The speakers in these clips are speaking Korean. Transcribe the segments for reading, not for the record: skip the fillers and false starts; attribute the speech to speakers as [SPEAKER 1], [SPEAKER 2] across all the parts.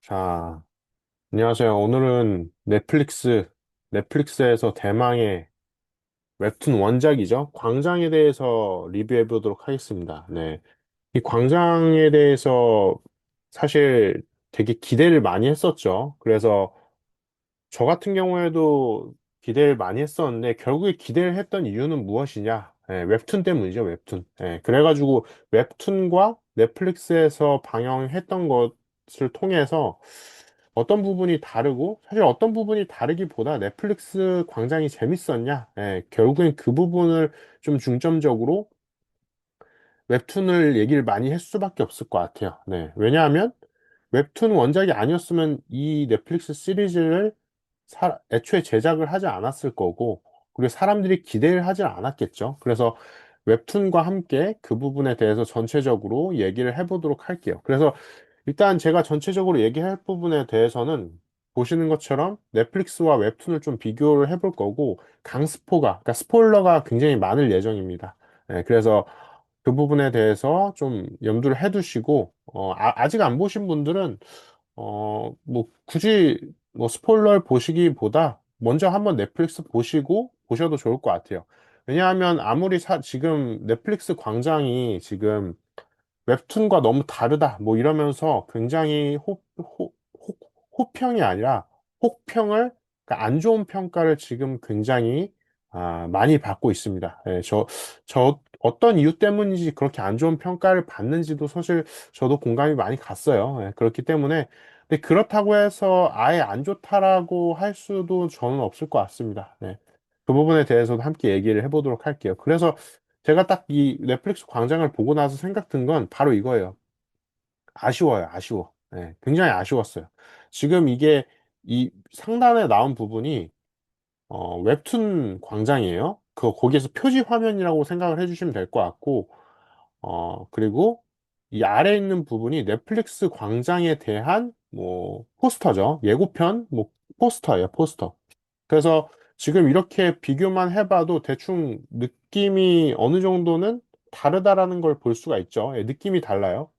[SPEAKER 1] 자, 안녕하세요. 오늘은 넷플릭스에서 대망의 웹툰 원작이죠. 광장에 대해서 리뷰해 보도록 하겠습니다. 네. 이 광장에 대해서 사실 되게 기대를 많이 했었죠. 그래서 저 같은 경우에도 기대를 많이 했었는데, 결국에 기대를 했던 이유는 무엇이냐? 웹툰 때문이죠, 웹툰. 그래가지고 웹툰과 넷플릭스에서 방영했던 것을 통해서 어떤 부분이 다르고, 사실 어떤 부분이 다르기보다 넷플릭스 광장이 재밌었냐? 결국엔 그 부분을 좀 중점적으로 웹툰을 얘기를 많이 할 수밖에 없을 것 같아요. 네. 왜냐하면 웹툰 원작이 아니었으면 이 넷플릭스 시리즈를 애초에 제작을 하지 않았을 거고, 그리고 사람들이 기대를 하지 않았겠죠. 그래서 웹툰과 함께 그 부분에 대해서 전체적으로 얘기를 해보도록 할게요. 그래서 일단 제가 전체적으로 얘기할 부분에 대해서는 보시는 것처럼 넷플릭스와 웹툰을 좀 비교를 해볼 거고, 그러니까 스포일러가 굉장히 많을 예정입니다. 그래서 그 부분에 대해서 좀 염두를 해두시고, 아직 안 보신 분들은 뭐, 굳이, 뭐, 스포일러를 보시기보다, 먼저 한번 넷플릭스 보시고, 보셔도 좋을 것 같아요. 왜냐하면, 지금 넷플릭스 광장이 지금 웹툰과 너무 다르다, 뭐 이러면서 굉장히 호평이 아니라, 그러니까 안 좋은 평가를 지금 굉장히, 많이 받고 있습니다. 어떤 이유 때문인지 그렇게 안 좋은 평가를 받는지도 사실 저도 공감이 많이 갔어요. 그렇기 때문에 근데 그렇다고 해서 아예 안 좋다라고 할 수도 저는 없을 것 같습니다. 그 부분에 대해서도 함께 얘기를 해보도록 할게요. 그래서 제가 딱 이 넷플릭스 광장을 보고 나서 생각 든 건 바로 이거예요. 아쉬워요, 아쉬워. 굉장히 아쉬웠어요. 지금 이게 이 상단에 나온 부분이 웹툰 광장이에요. 거기에서 표지 화면이라고 생각을 해주시면 될 것 같고, 그리고 이 아래 있는 부분이 넷플릭스 광장에 대한 뭐 포스터죠. 예고편, 뭐 포스터예요, 포스터. 그래서 지금 이렇게 비교만 해봐도 대충 느낌이 어느 정도는 다르다라는 걸 볼 수가 있죠. 느낌이 달라요.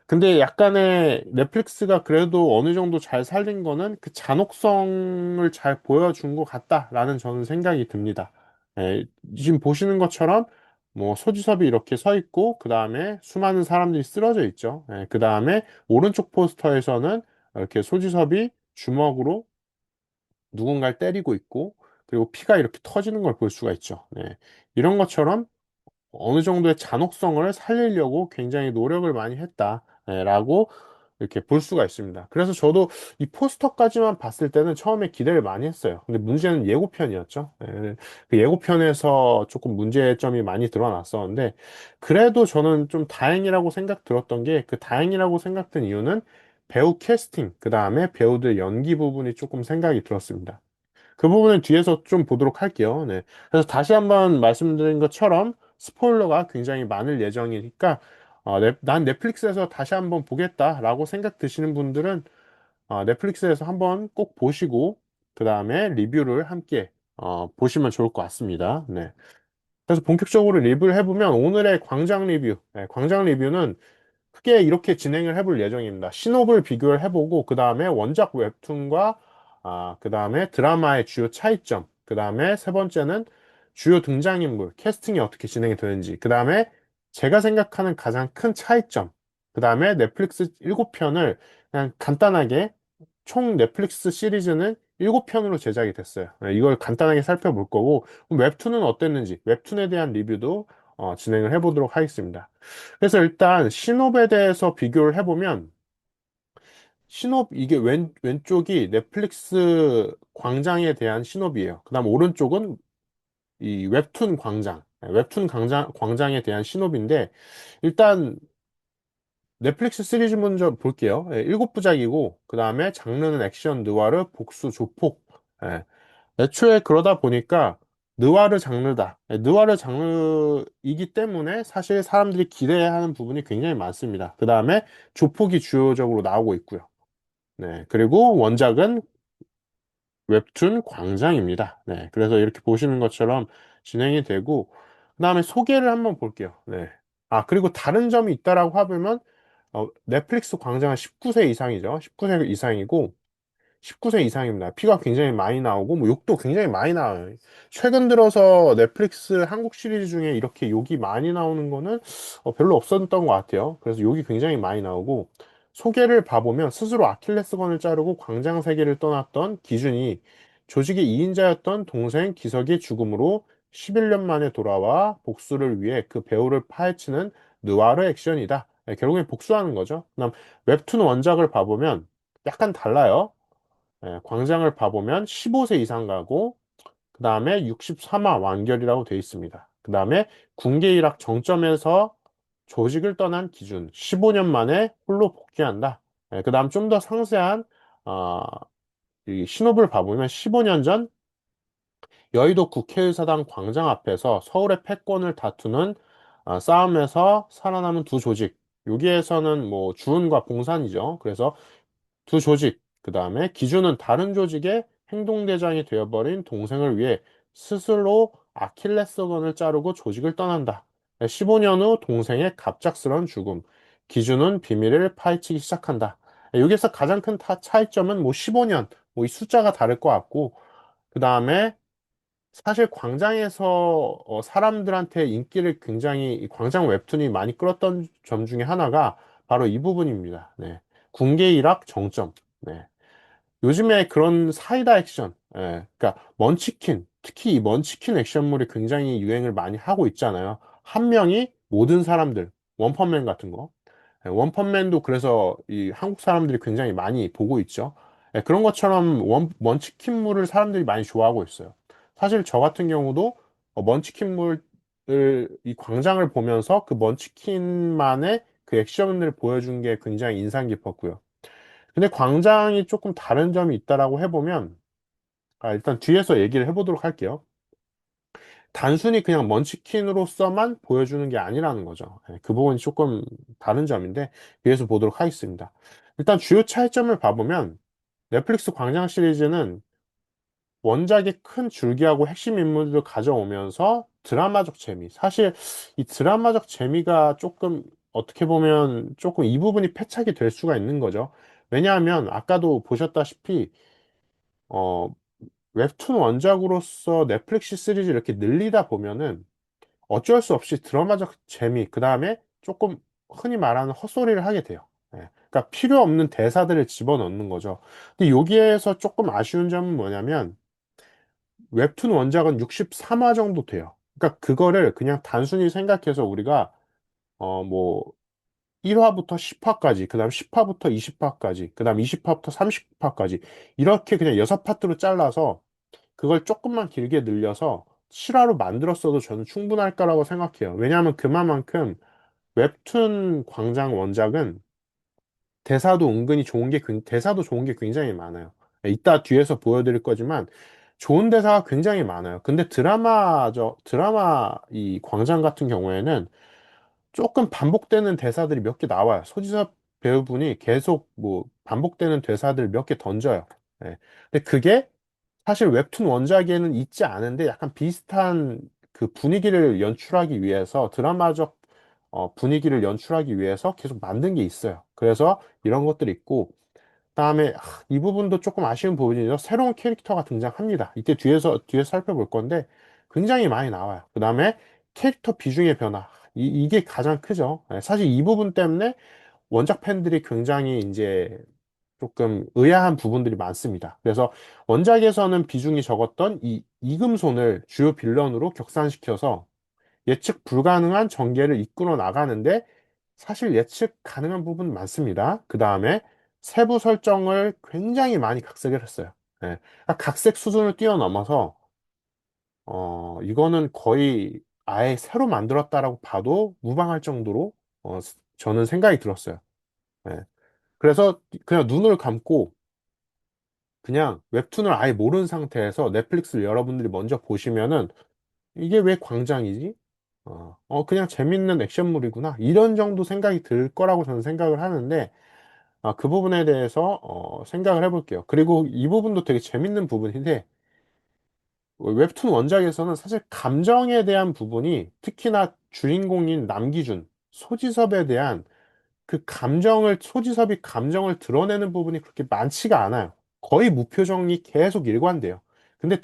[SPEAKER 1] 근데 약간의 넷플릭스가 그래도 어느 정도 잘 살린 거는 그 잔혹성을 잘 보여준 것 같다라는 저는 생각이 듭니다. 지금 보시는 것처럼 뭐 소지섭이 이렇게 서 있고 그 다음에 수많은 사람들이 쓰러져 있죠. 그 다음에 오른쪽 포스터에서는 이렇게 소지섭이 주먹으로 누군가를 때리고 있고 그리고 피가 이렇게 터지는 걸 볼 수가 있죠. 이런 것처럼 어느 정도의 잔혹성을 살리려고 굉장히 노력을 많이 했다라고 이렇게 볼 수가 있습니다. 그래서 저도 이 포스터까지만 봤을 때는 처음에 기대를 많이 했어요. 근데 문제는 예고편이었죠. 그 예고편에서 조금 문제점이 많이 드러났었는데 그래도 저는 좀 다행이라고 생각 들었던 게 그 다행이라고 생각된 이유는 배우 캐스팅, 그 다음에 배우들 연기 부분이 조금 생각이 들었습니다. 그 부분은 뒤에서 좀 보도록 할게요. 그래서 다시 한번 말씀드린 것처럼 스포일러가 굉장히 많을 예정이니까 난 넷플릭스에서 다시 한번 보겠다라고 생각 드시는 분들은 넷플릭스에서 한번 꼭 보시고 그 다음에 리뷰를 함께 보시면 좋을 것 같습니다. 그래서 본격적으로 리뷰를 해보면 오늘의 광장 리뷰, 광장 리뷰는 크게 이렇게 진행을 해볼 예정입니다. 신업을 비교를 해보고 그 다음에 원작 웹툰과 그 다음에 드라마의 주요 차이점, 그 다음에 세 번째는 주요 등장인물, 캐스팅이 어떻게 진행이 되는지, 그 다음에 제가 생각하는 가장 큰 차이점, 그 다음에 넷플릭스 7편을 그냥 간단하게 총 넷플릭스 시리즈는 7편으로 제작이 됐어요. 이걸 간단하게 살펴볼 거고 웹툰은 어땠는지 웹툰에 대한 리뷰도 진행을 해보도록 하겠습니다. 그래서 일단 신업에 대해서 비교를 해보면 신업 이게 왼쪽이 넷플릭스 광장에 대한 신업이에요. 그다음 오른쪽은 이 웹툰 광장, 광장에 대한 신업인데 일단 넷플릭스 시리즈 먼저 볼게요. 7부작이고 그다음에 장르는 액션, 느와르, 복수, 조폭. 예, 애초에 그러다 보니까 느와르 장르다. 느와르 장르이기 때문에 사실 사람들이 기대하는 부분이 굉장히 많습니다. 그 다음에 조폭이 주요적으로 나오고 있고요. 그리고 원작은 웹툰 광장입니다. 그래서 이렇게 보시는 것처럼 진행이 되고, 그 다음에 소개를 한번 볼게요. 그리고 다른 점이 있다라고 하면, 넷플릭스 광장은 19세 이상이죠. 19세 이상이고, 19세 이상입니다. 피가 굉장히 많이 나오고, 뭐 욕도 굉장히 많이 나와요. 최근 들어서 넷플릭스 한국 시리즈 중에 이렇게 욕이 많이 나오는 거는 별로 없었던 것 같아요. 그래서 욕이 굉장히 많이 나오고, 소개를 봐보면 스스로 아킬레스건을 자르고 광장 세계를 떠났던 기준이 조직의 2인자였던 동생 기석의 죽음으로 11년 만에 돌아와 복수를 위해 그 배우를 파헤치는 느와르 액션이다. 네, 결국엔 복수하는 거죠. 그다음 웹툰 원작을 봐보면 약간 달라요. 예, 광장을 봐보면 15세 이상 가고 그 다음에 63화 완결이라고 되어 있습니다. 그 다음에 군계 일학 정점에서 조직을 떠난 기준 15년 만에 홀로 복귀한다. 그 다음 좀 더 상세한 어, 이 신호를 봐보면 15년 전 여의도 국회의사당 광장 앞에서 서울의 패권을 다투는 싸움에서 살아남은 두 조직. 여기에서는 뭐 주은과 봉산이죠. 그래서 두 조직, 그 다음에 기준은 다른 조직의 행동대장이 되어버린 동생을 위해 스스로 아킬레스건을 자르고 조직을 떠난다. 15년 후 동생의 갑작스런 죽음. 기준은 비밀을 파헤치기 시작한다. 여기서 가장 큰 차이점은 뭐 15년, 뭐 이 숫자가 다를 것 같고, 그 다음에 사실 광장에서 사람들한테 인기를 굉장히 이 광장 웹툰이 많이 끌었던 점 중에 하나가 바로 이 부분입니다. 네. 군계 일학 정점. 네. 요즘에 그런 사이다 액션, 그러니까 먼치킨, 특히 이 먼치킨 액션물이 굉장히 유행을 많이 하고 있잖아요. 한 명이 모든 사람들, 원펀맨 같은 거. 원펀맨도 그래서 이 한국 사람들이 굉장히 많이 보고 있죠. 그런 것처럼 먼치킨물을 사람들이 많이 좋아하고 있어요. 사실 저 같은 경우도 먼치킨물을 이 광장을 보면서 그 먼치킨만의 그 액션을 보여준 게 굉장히 인상 깊었고요. 근데 광장이 조금 다른 점이 있다라고 해보면, 일단 뒤에서 얘기를 해보도록 할게요. 단순히 그냥 먼치킨으로서만 보여주는 게 아니라는 거죠. 그 부분이 조금 다른 점인데, 뒤에서 보도록 하겠습니다. 일단 주요 차이점을 봐보면, 넷플릭스 광장 시리즈는 원작의 큰 줄기하고 핵심 인물들을 가져오면서 드라마적 재미. 사실 이 드라마적 재미가 조금 어떻게 보면 조금 이 부분이 패착이 될 수가 있는 거죠. 왜냐하면 아까도 보셨다시피 어, 웹툰 원작으로서 넷플릭스 시리즈 이렇게 늘리다 보면은 어쩔 수 없이 드라마적 재미, 그 다음에 조금 흔히 말하는 헛소리를 하게 돼요. 그러니까 필요 없는 대사들을 집어넣는 거죠. 근데 여기에서 조금 아쉬운 점은 뭐냐면 웹툰 원작은 63화 정도 돼요. 그러니까 그거를 그냥 단순히 생각해서 우리가 뭐 1화부터 10화까지, 그 다음 10화부터 20화까지, 그 다음 20화부터 30화까지 이렇게 그냥 6파트로 잘라서 그걸 조금만 길게 늘려서 실화로 만들었어도 저는 충분할 거라고 생각해요. 왜냐하면 그만큼 웹툰 광장 원작은 대사도 좋은 게 굉장히 많아요. 이따 뒤에서 보여드릴 거지만 좋은 대사가 굉장히 많아요. 근데 드라마 이 광장 같은 경우에는 조금 반복되는 대사들이 몇 개 나와요. 소지섭 배우분이 계속 뭐 반복되는 대사들 몇 개 던져요. 예. 근데 그게 사실 웹툰 원작에는 있지 않은데 약간 비슷한 그 분위기를 연출하기 위해서 드라마적 분위기를 연출하기 위해서 계속 만든 게 있어요. 그래서 이런 것들이 있고 그다음에 이 부분도 조금 아쉬운 부분이죠. 새로운 캐릭터가 등장합니다. 이때 뒤에서 살펴볼 건데 굉장히 많이 나와요. 그다음에 캐릭터 비중의 변화. 이게 가장 크죠. 사실 이 부분 때문에 원작 팬들이 굉장히 이제 조금 의아한 부분들이 많습니다. 그래서 원작에서는 비중이 적었던 이 이금손을 주요 빌런으로 격상시켜서 예측 불가능한 전개를 이끌어 나가는데 사실 예측 가능한 부분 많습니다. 그 다음에 세부 설정을 굉장히 많이 각색을 했어요. 그러니까 각색 수준을 뛰어넘어서 이거는 거의 아예 새로 만들었다라고 봐도 무방할 정도로 저는 생각이 들었어요. 예. 그래서 그냥 눈을 감고 그냥 웹툰을 아예 모르는 상태에서 넷플릭스를 여러분들이 먼저 보시면은 이게 왜 광장이지? 그냥 재밌는 액션물이구나. 이런 정도 생각이 들 거라고 저는 생각을 하는데, 그 부분에 대해서, 생각을 해볼게요. 그리고 이 부분도 되게 재밌는 부분인데, 웹툰 원작에서는 사실 감정에 대한 부분이 특히나 주인공인 남기준, 소지섭에 대한 그 감정을, 소지섭이 감정을 드러내는 부분이 그렇게 많지가 않아요. 거의 무표정이 계속 일관돼요. 근데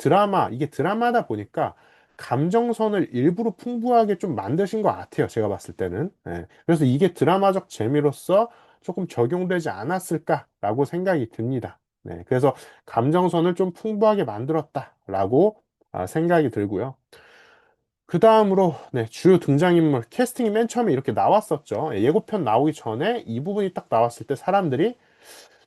[SPEAKER 1] 이게 드라마다 보니까 감정선을 일부러 풍부하게 좀 만드신 것 같아요. 제가 봤을 때는. 예. 그래서 이게 드라마적 재미로서 조금 적용되지 않았을까라고 생각이 듭니다. 네. 그래서 감정선을 좀 풍부하게 만들었다라고 생각이 들고요. 그 다음으로 네, 주요 등장인물 캐스팅이 맨 처음에 이렇게 나왔었죠. 예고편 나오기 전에 이 부분이 딱 나왔을 때 사람들이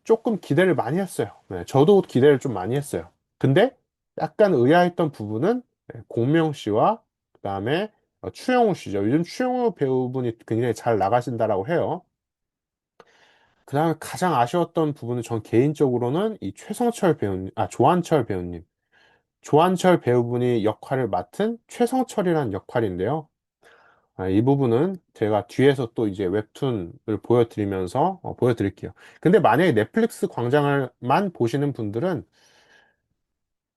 [SPEAKER 1] 조금 기대를 많이 했어요. 네, 저도 기대를 좀 많이 했어요. 근데 약간 의아했던 부분은 공명 씨와 그다음에 추영우 씨죠. 요즘 추영우 배우분이 굉장히 잘 나가신다라고 해요. 그다음에 가장 아쉬웠던 부분은 전 개인적으로는 이 최성철 배우님, 조한철 배우님. 조한철 배우분이 역할을 맡은 최성철이라는 역할인데요. 이 부분은 제가 뒤에서 또 이제 웹툰을 보여드리면서 보여드릴게요. 근데 만약에 넷플릭스 광장을만 보시는 분들은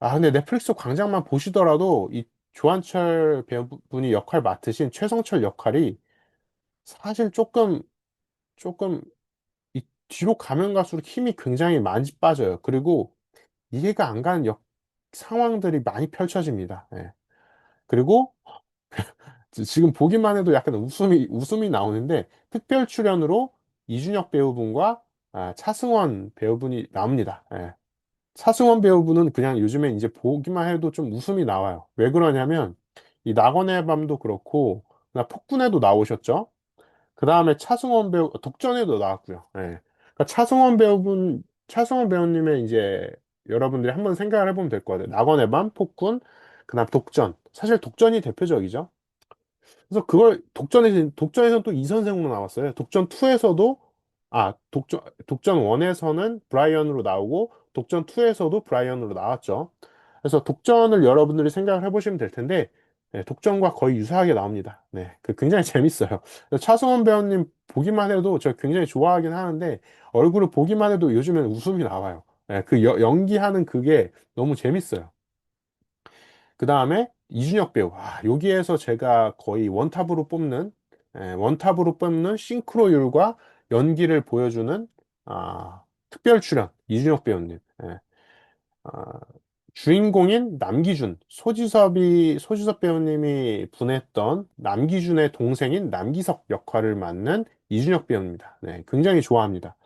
[SPEAKER 1] 근데 넷플릭스 광장만 보시더라도 이 조한철 배우분이 역할 맡으신 최성철 역할이 사실 조금 이 뒤로 가면 갈수록 힘이 굉장히 많이 빠져요. 그리고 이해가 안 가는 상황들이 많이 펼쳐집니다. 예. 그리고 지금 보기만 해도 약간 웃음이 나오는데, 특별 출연으로 이준혁 배우분과 차승원 배우분이 나옵니다. 예. 차승원 배우분은 그냥 요즘에 이제 보기만 해도 좀 웃음이 나와요. 왜 그러냐면, 이 낙원의 밤도 그렇고, 나 폭군에도 나오셨죠? 그 다음에 차승원 배우, 독전에도 나왔고요. 예. 그러니까 차승원 배우님의 이제 여러분들이 한번 생각을 해보면 될 것 같아요. 낙원의 밤, 폭군, 그 다음 독전. 사실 독전이 대표적이죠. 그래서 그걸 독전에서는 또 이선생으로 나왔어요. 독전 2에서도 독전 1에서는 브라이언으로 나오고 독전 2에서도 브라이언으로 나왔죠. 그래서 독전을 여러분들이 생각을 해보시면 될 텐데 독전과 거의 유사하게 나옵니다. 네, 굉장히 재밌어요. 그래서 차승원 배우님 보기만 해도 저 굉장히 좋아하긴 하는데 얼굴을 보기만 해도 요즘엔 웃음이 나와요. 네, 연기하는 그게 너무 재밌어요. 그 다음에 이준혁 배우. 여기에서 제가 거의 원탑으로 뽑는 싱크로율과 연기를 보여주는 특별 출연 이준혁 배우님. 아, 주인공인 남기준, 소지섭 배우님이 분했던 남기준의 동생인 남기석 역할을 맡는 이준혁 배우입니다. 네, 굉장히 좋아합니다.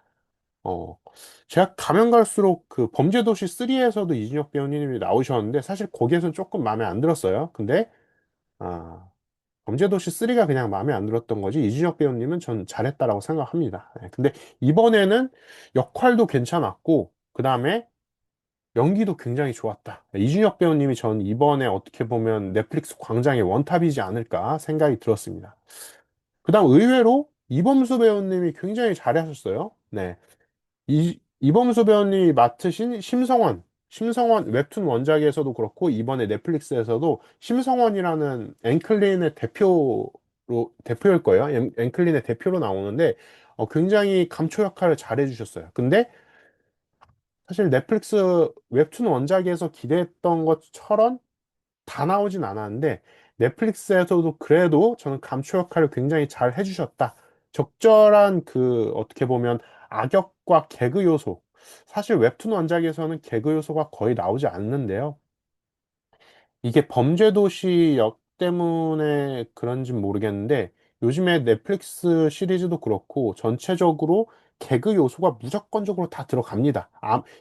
[SPEAKER 1] 어, 제가 가면 갈수록 그 범죄도시 3에서도 이준혁 배우님이 나오셨는데 사실 거기에서는 조금 마음에 안 들었어요. 근데 아, 범죄도시 3가 그냥 마음에 안 들었던 거지 이준혁 배우님은 전 잘했다라고 생각합니다. 네, 근데 이번에는 역할도 괜찮았고 그 다음에 연기도 굉장히 좋았다. 이준혁 배우님이 전 이번에 어떻게 보면 넷플릭스 광장의 원탑이지 않을까 생각이 들었습니다. 그 다음 의외로 이범수 배우님이 굉장히 잘하셨어요. 네. 이범수 배우님이 맡으신 심성원 웹툰 원작에서도 그렇고 이번에 넷플릭스에서도 심성원이라는 앵클린의 대표일 거예요. 앵클린의 대표로 나오는데 굉장히 감초 역할을 잘 해주셨어요. 근데 사실 넷플릭스 웹툰 원작에서 기대했던 것처럼 다 나오진 않았는데 넷플릭스에서도 그래도 저는 감초 역할을 굉장히 잘 해주셨다. 적절한 어떻게 보면 악역과 개그 요소. 사실 웹툰 원작에서는 개그 요소가 거의 나오지 않는데요. 이게 범죄도시 역 때문에 그런지 모르겠는데 요즘에 넷플릭스 시리즈도 그렇고 전체적으로 개그 요소가 무조건적으로 다 들어갑니다.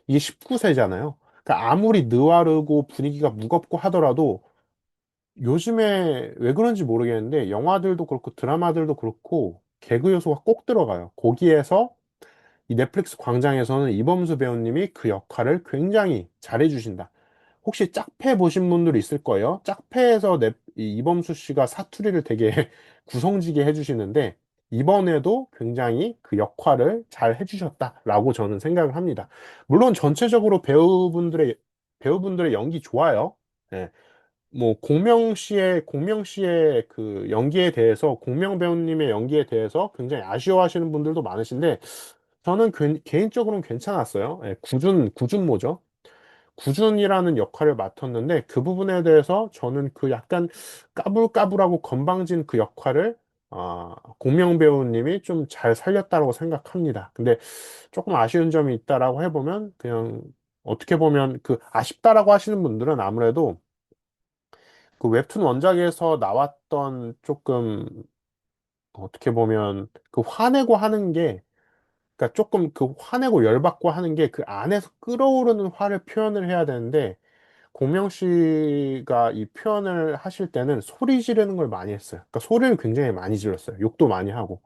[SPEAKER 1] 이게 19세잖아요. 그러니까 아무리 느와르고 분위기가 무겁고 하더라도 요즘에 왜 그런지 모르겠는데 영화들도 그렇고 드라마들도 그렇고 개그 요소가 꼭 들어가요. 거기에서 이 넷플릭스 광장에서는 이범수 배우님이 그 역할을 굉장히 잘해주신다. 혹시 짝패 보신 분들이 있을 거예요. 짝패에서 이 이범수 씨가 사투리를 되게 구성지게 해주시는데 이번에도 굉장히 그 역할을 잘 해주셨다라고 저는 생각을 합니다. 물론 전체적으로 배우분들의 연기 좋아요. 예. 뭐 공명 씨의 그 연기에 대해서 공명 배우님의 연기에 대해서 굉장히 아쉬워하시는 분들도 많으신데 저는 개인적으로는 괜찮았어요. 예, 구준모죠. 구준이라는 역할을 맡았는데 그 부분에 대해서 저는 그 약간 까불까불하고 건방진 그 역할을 공명 배우님이 좀 잘 살렸다고 생각합니다. 근데 조금 아쉬운 점이 있다라고 해보면, 그냥 어떻게 보면 그 아쉽다라고 하시는 분들은 아무래도 그 웹툰 원작에서 나왔던 조금 어떻게 보면 그 화내고 하는 게, 그러니까 조금 그 화내고 열받고 하는 게 그 안에서 끓어오르는 화를 표현을 해야 되는데, 공명 씨가 이 표현을 하실 때는 소리 지르는 걸 많이 했어요. 그러니까 소리를 굉장히 많이 질렀어요. 욕도 많이 하고.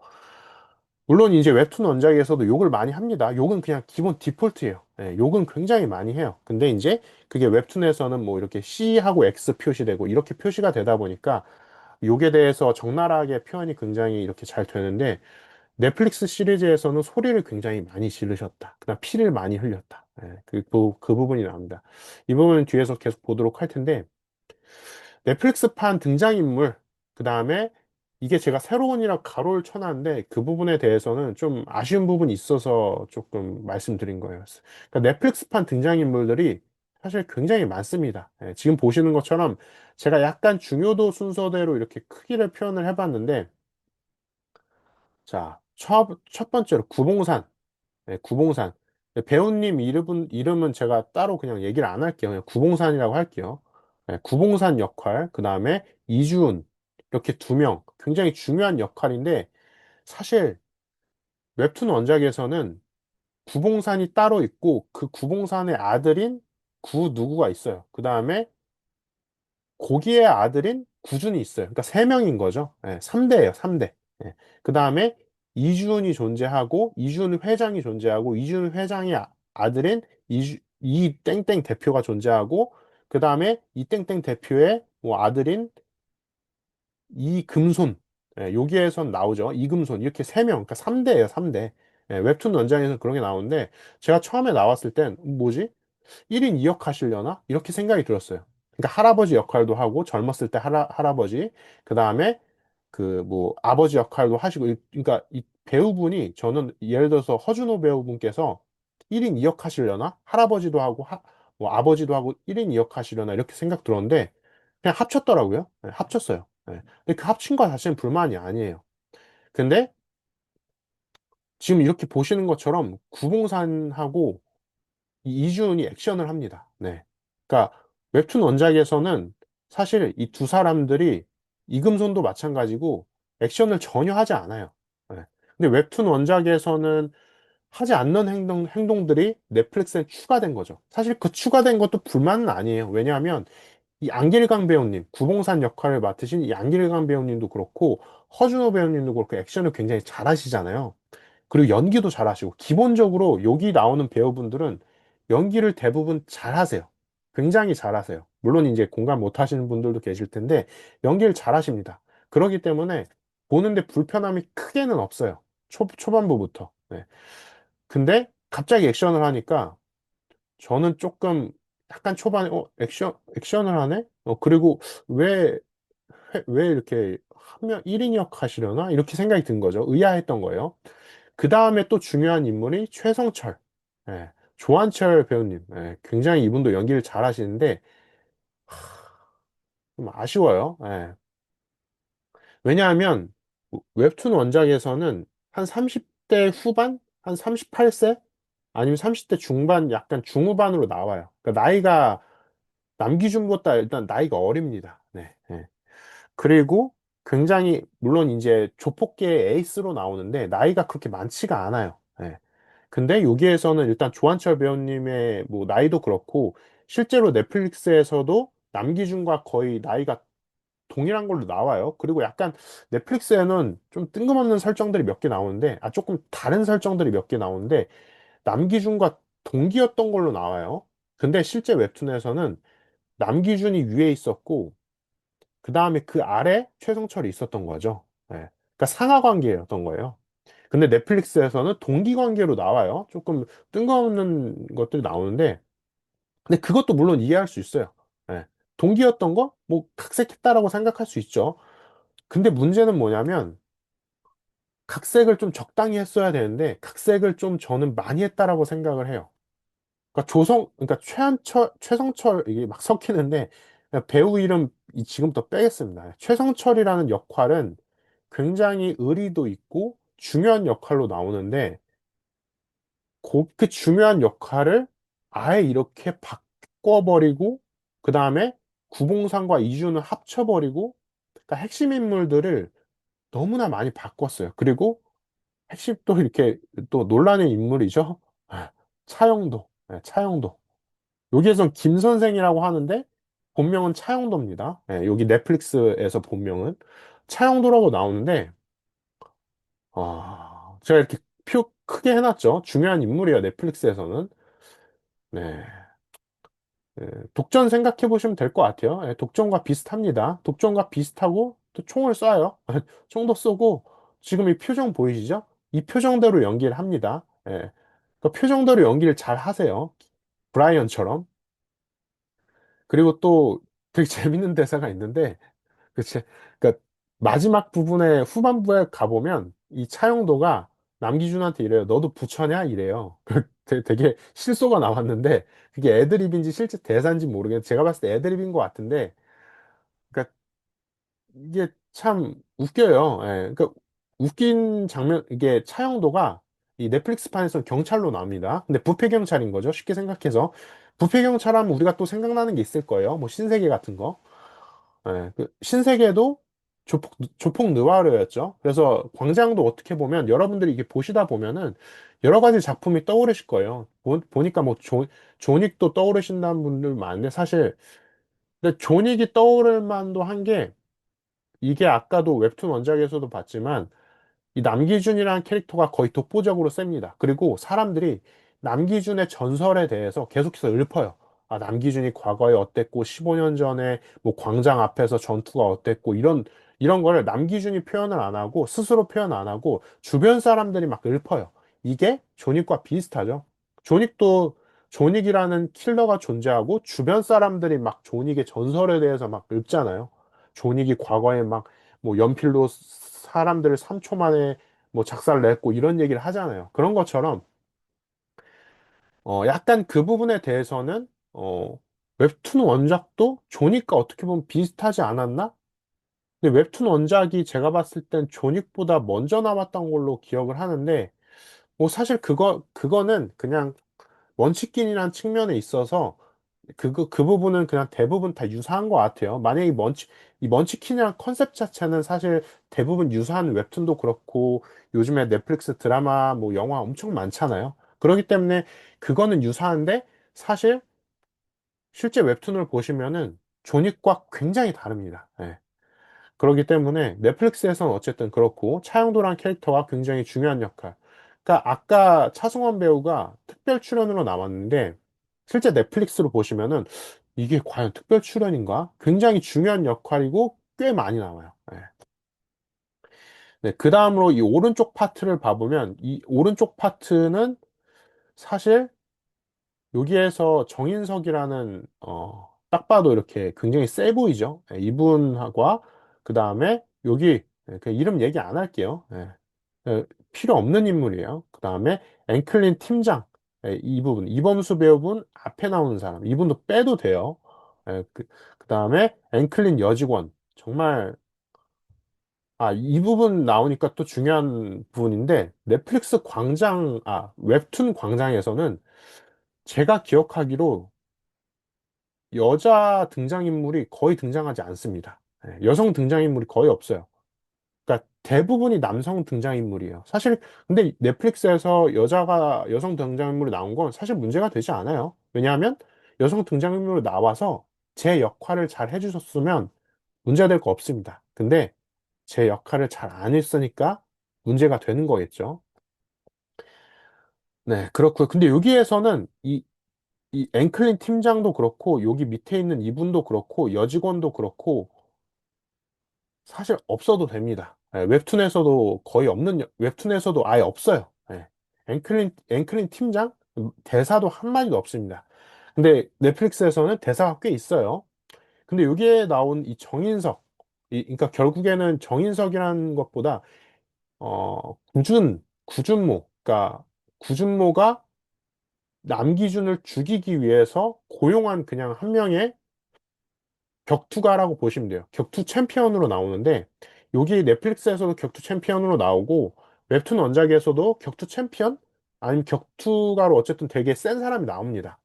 [SPEAKER 1] 물론 이제 웹툰 원작에서도 욕을 많이 합니다. 욕은 그냥 기본 디폴트예요. 예, 욕은 굉장히 많이 해요. 근데 이제 그게 웹툰에서는 뭐 이렇게 C하고 X 표시되고 이렇게 표시가 되다 보니까 욕에 대해서 적나라하게 표현이 굉장히 이렇게 잘 되는데, 넷플릭스 시리즈에서는 소리를 굉장히 많이 지르셨다. 그다음 피를 많이 흘렸다. 예, 그 부분이 나옵니다. 이 부분은 뒤에서 계속 보도록 할 텐데, 넷플릭스판 등장인물, 그 다음에 이게 제가 새로운이라 가로를 쳐놨는데 그 부분에 대해서는 좀 아쉬운 부분이 있어서 조금 말씀드린 거예요. 그러니까 넷플릭스판 등장인물들이 사실 굉장히 많습니다. 예, 지금 보시는 것처럼 제가 약간 중요도 순서대로 이렇게 크기를 표현을 해봤는데, 자, 첫 번째로 구봉산. 네, 구봉산. 네, 배우님 이름은 제가 따로 그냥 얘기를 안 할게요. 그냥 구봉산이라고 할게요. 네, 구봉산 역할, 그 다음에 이주은. 이렇게 두 명. 굉장히 중요한 역할인데, 사실 웹툰 원작에서는 구봉산이 따로 있고, 그 구봉산의 아들인 구 누구가 있어요. 그 다음에 고기의 아들인 구준이 있어요. 그러니까 세 명인 거죠. 예, 3대예요, 3대. 그 다음에 이주은이 존재하고, 이주은 회장이 존재하고, 이주은 회장의 아들인 이 땡땡 대표가 존재하고, 그 다음에 이 땡땡 대표의 뭐 아들인 이금손. 예, 여기에선 나오죠. 이금손. 이렇게 세 명. 그러니까 3대예요, 3대. 웹툰 원작에서 그런 게 나오는데, 제가 처음에 나왔을 땐, 뭐지? 1인 2역 하시려나? 이렇게 생각이 들었어요. 그러니까 할아버지 역할도 하고 젊었을 때 할아버지, 그 다음에 그 뭐 아버지 역할도 하시고, 그러니까 이 배우분이, 저는 예를 들어서 허준호 배우분께서 1인 2역 하시려나? 할아버지도 하고 뭐 아버지도 하고 1인 2역 하시려나 이렇게 생각 들었는데, 그냥 합쳤더라고요. 합쳤어요. 근데 그 합친 거 자체는 불만이 아니에요. 근데 지금 이렇게 보시는 것처럼 구봉산하고 이주은이 액션을 합니다. 네. 그러니까 웹툰 원작에서는 사실 이 두 사람들이, 이금손도 마찬가지고 액션을 전혀 하지 않아요. 네. 근데 웹툰 원작에서는 하지 않는 행동들이 넷플릭스에 추가된 거죠. 사실 그 추가된 것도 불만은 아니에요. 왜냐하면 이 안길강 배우님, 구봉산 역할을 맡으신 이 안길강 배우님도 그렇고 허준호 배우님도 그렇고 액션을 굉장히 잘하시잖아요. 그리고 연기도 잘하시고, 기본적으로 여기 나오는 배우분들은 연기를 대부분 잘하세요. 굉장히 잘하세요. 물론 이제 공감 못 하시는 분들도 계실 텐데 연기를 잘하십니다. 그렇기 때문에 보는데 불편함이 크게는 없어요. 초반부부터. 네. 근데 갑자기 액션을 하니까 저는 조금 약간 초반에 액션을 하네? 그리고 왜 왜 이렇게 하면 1인역 하시려나? 이렇게 생각이 든 거죠. 의아했던 거예요. 그 다음에 또 중요한 인물이 최성철. 예, 조한철 배우님. 예, 굉장히 이분도 연기를 잘 하시는데, 좀 아쉬워요. 예. 왜냐하면, 웹툰 원작에서는 한 30대 후반? 한 38세? 아니면 30대 중반, 약간 중후반으로 나와요. 그러니까 나이가 남기준보다 일단 나이가 어립니다. 네. 예. 그리고 굉장히, 물론 이제 조폭계의 에이스로 나오는데 나이가 그렇게 많지가 않아요. 예. 근데 여기에서는 일단 조한철 배우님의 뭐 나이도 그렇고, 실제로 넷플릭스에서도 남기준과 거의 나이가 동일한 걸로 나와요. 그리고 약간 넷플릭스에는 좀 뜬금없는 설정들이 몇 개 나오는데, 조금 다른 설정들이 몇 개 나오는데 남기준과 동기였던 걸로 나와요. 근데 실제 웹툰에서는 남기준이 위에 있었고, 그 다음에 그 아래 최성철이 있었던 거죠. 예. 그러니까 상하 관계였던 거예요. 근데 넷플릭스에서는 동기 관계로 나와요. 조금 뜬금없는 것들이 나오는데, 근데 그것도 물론 이해할 수 있어요. 예. 동기였던 거? 뭐, 각색했다라고 생각할 수 있죠. 근데 문제는 뭐냐면, 각색을 좀 적당히 했어야 되는데, 각색을 좀 저는 많이 했다라고 생각을 해요. 그러니까 그러니까 최성철, 이게 막 섞이는데, 그냥 배우 이름 지금부터 빼겠습니다. 최성철이라는 역할은 굉장히 의리도 있고 중요한 역할로 나오는데 그 중요한 역할을 아예 이렇게 바꿔버리고 그 다음에 구봉상과 이준을 합쳐버리고 그러니까 핵심 인물들을 너무나 많이 바꿨어요. 그리고 핵심 또 이렇게 또 논란의 인물이죠. 아, 차영도. 네, 차영도. 여기에선 김 선생이라고 하는데 본명은 차영도입니다. 네, 여기 넷플릭스에서 본명은 차영도라고 나오는데 제가 이렇게 표 크게 해놨죠. 중요한 인물이에요. 넷플릭스에서는. 네. 독전 생각해 보시면 될 것 같아요. 독전과 비슷합니다. 독전과 비슷하고 또 총을 쏴요. 총도 쏘고 지금 이 표정 보이시죠? 이 표정대로 연기를 합니다. 그 표정대로 연기를 잘 하세요. 브라이언처럼. 그리고 또 되게 재밌는 대사가 있는데 그치? 그러니까 마지막 부분에 후반부에 가보면 이 차용도가 남기준한테 이래요. 너도 부처냐? 이래요. 되게 실소가 나왔는데 그게 애드립인지 실제 대사인지 모르겠는데 제가 봤을 때 애드립인 것 같은데 그러니까 이게 참 웃겨요. 그러니까 웃긴 장면 이게 차용도가 이 넷플릭스판에서 경찰로 나옵니다. 근데 부패 경찰인 거죠. 쉽게 생각해서 부패 경찰하면 우리가 또 생각나는 게 있을 거예요. 뭐 신세계 같은 거. 그 신세계도 조폭 느와르였죠. 그래서 광장도 어떻게 보면 여러분들이 이게 보시다 보면은 여러 가지 작품이 떠오르실 거예요. 보니까 뭐 존윅도 떠오르신다는 분들 많은데 사실 근데 존윅이 떠오를 만도 한 게 이게 아까도 웹툰 원작에서도 봤지만 이 남기준이라는 캐릭터가 거의 독보적으로 셉니다. 그리고 사람들이 남기준의 전설에 대해서 계속해서 읊어요. 아, 남기준이 과거에 어땠고, 15년 전에 뭐 광장 앞에서 전투가 어땠고, 이런 거를 남기준이 표현을 안 하고, 스스로 표현 안 하고, 주변 사람들이 막 읊어요. 이게 존윅과 비슷하죠. 존윅도 존윅이라는 킬러가 존재하고, 주변 사람들이 막 존윅의 전설에 대해서 막 읊잖아요. 존윅이 과거에 막 뭐 연필로 사람들을 3초 만에 뭐 작살 냈고 이런 얘기를 하잖아요. 그런 것처럼 약간 그 부분에 대해서는 웹툰 원작도 조닉과 어떻게 보면 비슷하지 않았나? 근데 웹툰 원작이 제가 봤을 땐 조닉보다 먼저 나왔던 걸로 기억을 하는데 뭐 사실 그거는 그냥 먼치킨이라는 측면에 있어서 그 부분은 그냥 대부분 다 유사한 것 같아요. 만약에 이 먼치킨이란 컨셉 자체는 사실 대부분 유사한 웹툰도 그렇고 요즘에 넷플릭스 드라마 뭐 영화 엄청 많잖아요. 그렇기 때문에 그거는 유사한데 사실 실제 웹툰을 보시면은 존윅과 굉장히 다릅니다. 그렇기 때문에 넷플릭스에서는 어쨌든 그렇고 차영도란 캐릭터가 굉장히 중요한 역할. 그러니까 아까 차승원 배우가 특별 출연으로 나왔는데 실제 넷플릭스로 보시면은 이게 과연 특별 출연인가? 굉장히 중요한 역할이고 꽤 많이 나와요. 네, 그 다음으로 이 오른쪽 파트를 봐보면 이 오른쪽 파트는 사실 여기에서 정인석이라는 딱 봐도 이렇게 굉장히 세 보이죠. 이분과 그 다음에 여기 그 이름 얘기 안 할게요. 필요 없는 인물이에요. 그 다음에 앵클린 팀장 이 부분 이범수 배우분 앞에 나오는 사람 이분도 빼도 돼요. 그 다음에 앵클린 여직원 정말 이 부분 나오니까 또 중요한 부분인데 넷플릭스 웹툰 광장에서는 제가 기억하기로 여자 등장인물이 거의 등장하지 않습니다. 여성 등장인물이 거의 없어요. 그러니까 대부분이 남성 등장인물이에요. 사실 근데 넷플릭스에서 여성 등장인물이 나온 건 사실 문제가 되지 않아요. 왜냐하면 여성 등장인물로 나와서 제 역할을 잘 해주셨으면 문제가 될 거 없습니다. 근데 제 역할을 잘 안 했으니까 문제가 되는 거겠죠. 네, 그렇고요. 근데 여기에서는 이 앵클린 팀장도 그렇고 여기 밑에 있는 이분도 그렇고 여직원도 그렇고 사실 없어도 됩니다. 웹툰에서도 거의 없는 웹툰에서도 아예 없어요. 앵클린 팀장 대사도 한마디도 없습니다. 근데 넷플릭스에서는 대사가 꽤 있어요. 근데 여기에 나온 이 정인석 그러니까 결국에는 정인석이라는 것보다 구준모 그러니까 구준모가 남기준을 죽이기 위해서 고용한 그냥 한 명의 격투가라고 보시면 돼요. 격투 챔피언으로 나오는데 여기 넷플릭스에서도 격투 챔피언으로 나오고 웹툰 원작에서도 격투 챔피언? 아니면 격투가로 어쨌든 되게 센 사람이 나옵니다.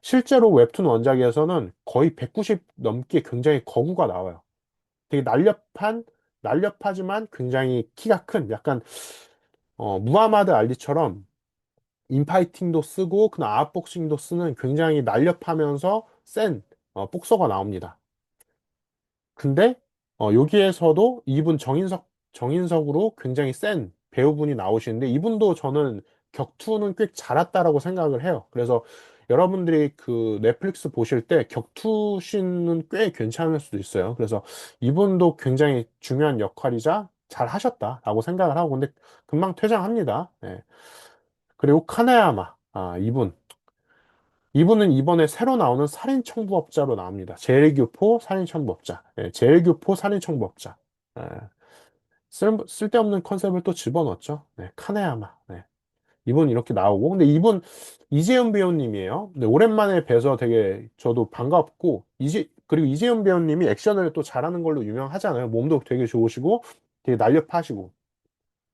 [SPEAKER 1] 실제로 웹툰 원작에서는 거의 190 넘게 굉장히 거구가 나와요. 되게 날렵하지만 굉장히 키가 큰 약간 무하마드 알리처럼 인파이팅도 쓰고 그다음 아웃복싱도 쓰는 굉장히 날렵하면서 센 복서가 나옵니다. 근데 여기에서도 이분 정인석으로 굉장히 센 배우분이 나오시는데 이분도 저는 격투는 꽤 잘했다라고 생각을 해요. 그래서 여러분들이 그 넷플릭스 보실 때 격투 씬은 꽤 괜찮을 수도 있어요. 그래서 이분도 굉장히 중요한 역할이자 잘 하셨다라고 생각을 하고 근데 금방 퇴장합니다. 예. 그리고 카네야마 이분은 이번에 새로 나오는 살인청부업자로 나옵니다. 제일교포 살인청부업자. 예, 제일교포 살인청부업자. 예, 쓸데없는 컨셉을 또 집어넣었죠. 네, 카네야마. 네. 이분 이렇게 나오고. 근데 이분 이재현 배우님이에요. 근데 오랜만에 뵈서 되게 저도 반갑고, 그리고 이재현 배우님이 액션을 또 잘하는 걸로 유명하잖아요. 몸도 되게 좋으시고, 되게 날렵하시고.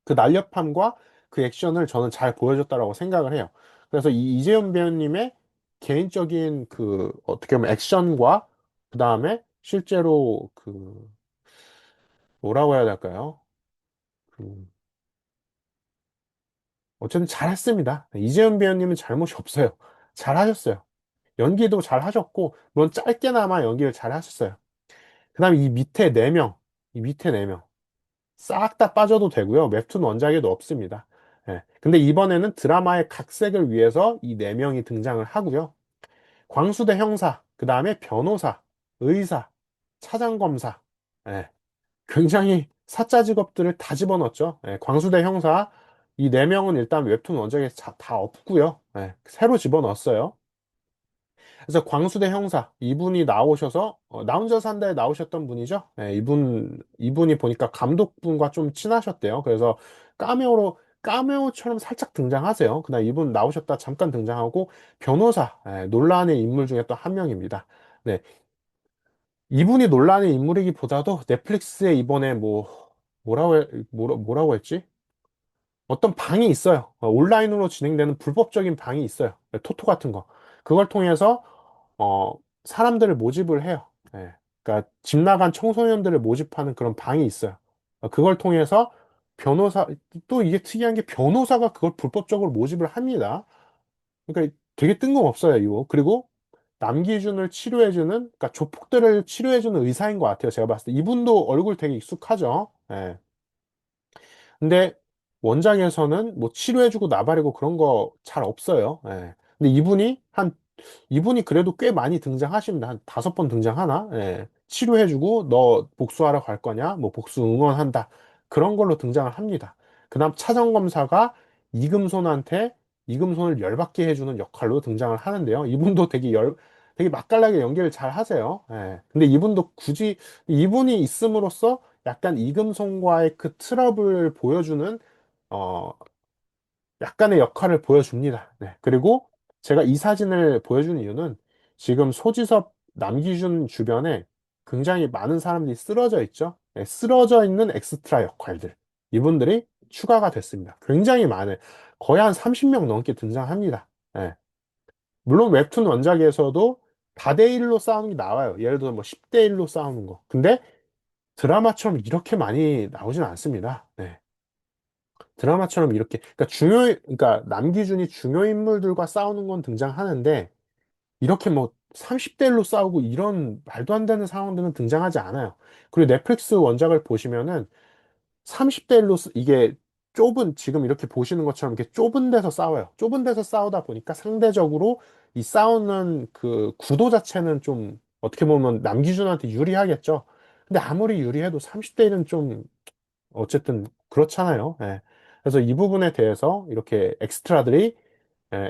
[SPEAKER 1] 그 날렵함과 그 액션을 저는 잘 보여줬다라고 생각을 해요. 그래서 이 이재훈 배우님의 개인적인 그 어떻게 보면 액션과 그 다음에 실제로 그 뭐라고 해야 될까요? 그 어쨌든 잘했습니다. 이재훈 배우님은 잘못이 없어요. 잘하셨어요. 연기도 잘하셨고 물론 짧게나마 연기를 잘하셨어요. 그다음에 이 밑에 네 명. 싹 다 빠져도 되고요. 웹툰 원작에도 없습니다. 예. 근데 이번에는 드라마의 각색을 위해서 이 네 명이 등장을 하고요. 광수대 형사, 그 다음에 변호사, 의사, 차장검사. 예. 굉장히 사짜 직업들을 다 집어넣었죠. 예. 광수대 형사, 이 네 명은 일단 웹툰 원작에 다 없고요. 예. 새로 집어넣었어요. 그래서 광수대 형사 이분이 나오셔서 나 혼자 산다에 나오셨던 분이죠. 네, 이분이 보니까 감독분과 좀 친하셨대요. 그래서 카메오처럼 살짝 등장하세요. 그냥 이분 나오셨다 잠깐 등장하고 변호사 논란의 인물 중에 또 한 명입니다. 네, 이분이 논란의 인물이기보다도 넷플릭스에 이번에 뭐라고 했지? 어떤 방이 있어요. 온라인으로 진행되는 불법적인 방이 있어요. 네, 토토 같은 거. 그걸 통해서 어, 사람들을 모집을 해요. 예. 그러니까 집 나간 청소년들을 모집하는 그런 방이 있어요. 그걸 통해서 변호사, 또 이게 특이한 게 변호사가 그걸 불법적으로 모집을 합니다. 그러니까 되게 뜬금없어요, 이거. 그리고 남기준을 치료해주는, 그러니까 조폭들을 치료해주는 의사인 것 같아요. 제가 봤을 때. 이분도 얼굴 되게 익숙하죠. 예. 근데 원작에서는 뭐 치료해주고 나발이고 그런 거 잘 없어요. 예. 근데 이분이 그래도 꽤 많이 등장하십니다. 한 5번 등장하나? 예. 치료해주고 너 복수하러 갈 거냐? 뭐 복수 응원한다. 그런 걸로 등장을 합니다. 그다음 차정검사가 이금손한테 이금손을 열받게 해주는 역할로 등장을 하는데요. 이분도 되게 맛깔나게 연기를 잘 하세요. 예. 근데 이분이 있음으로써 약간 이금손과의 그 트러블을 보여주는 어, 약간의 역할을 보여줍니다. 네. 그리고 제가 이 사진을 보여주는 이유는 지금 소지섭, 남기준 주변에 굉장히 많은 사람들이 쓰러져 있죠. 네, 쓰러져 있는 엑스트라 역할들. 이분들이 추가가 됐습니다. 굉장히 많은, 거의 한 30명 넘게 등장합니다. 네. 물론 웹툰 원작에서도 다대 1로 싸우는 게 나와요. 예를 들어 뭐 10대 1로 싸우는 거. 근데 드라마처럼 이렇게 많이 나오진 않습니다. 네. 드라마처럼 이렇게 그러니까 남기준이 중요 인물들과 싸우는 건 등장하는데 이렇게 뭐 30대 1로 싸우고 이런 말도 안 되는 상황들은 등장하지 않아요. 그리고 넷플릭스 원작을 보시면은 30대 1로 이게 지금 이렇게 보시는 것처럼 이렇게 좁은 데서 싸워요. 좁은 데서 싸우다 보니까 상대적으로 이 싸우는 그 구도 자체는 좀 어떻게 보면 남기준한테 유리하겠죠. 근데 아무리 유리해도 30대 1은 좀 어쨌든 그렇잖아요. 예. 그래서 이 부분에 대해서 이렇게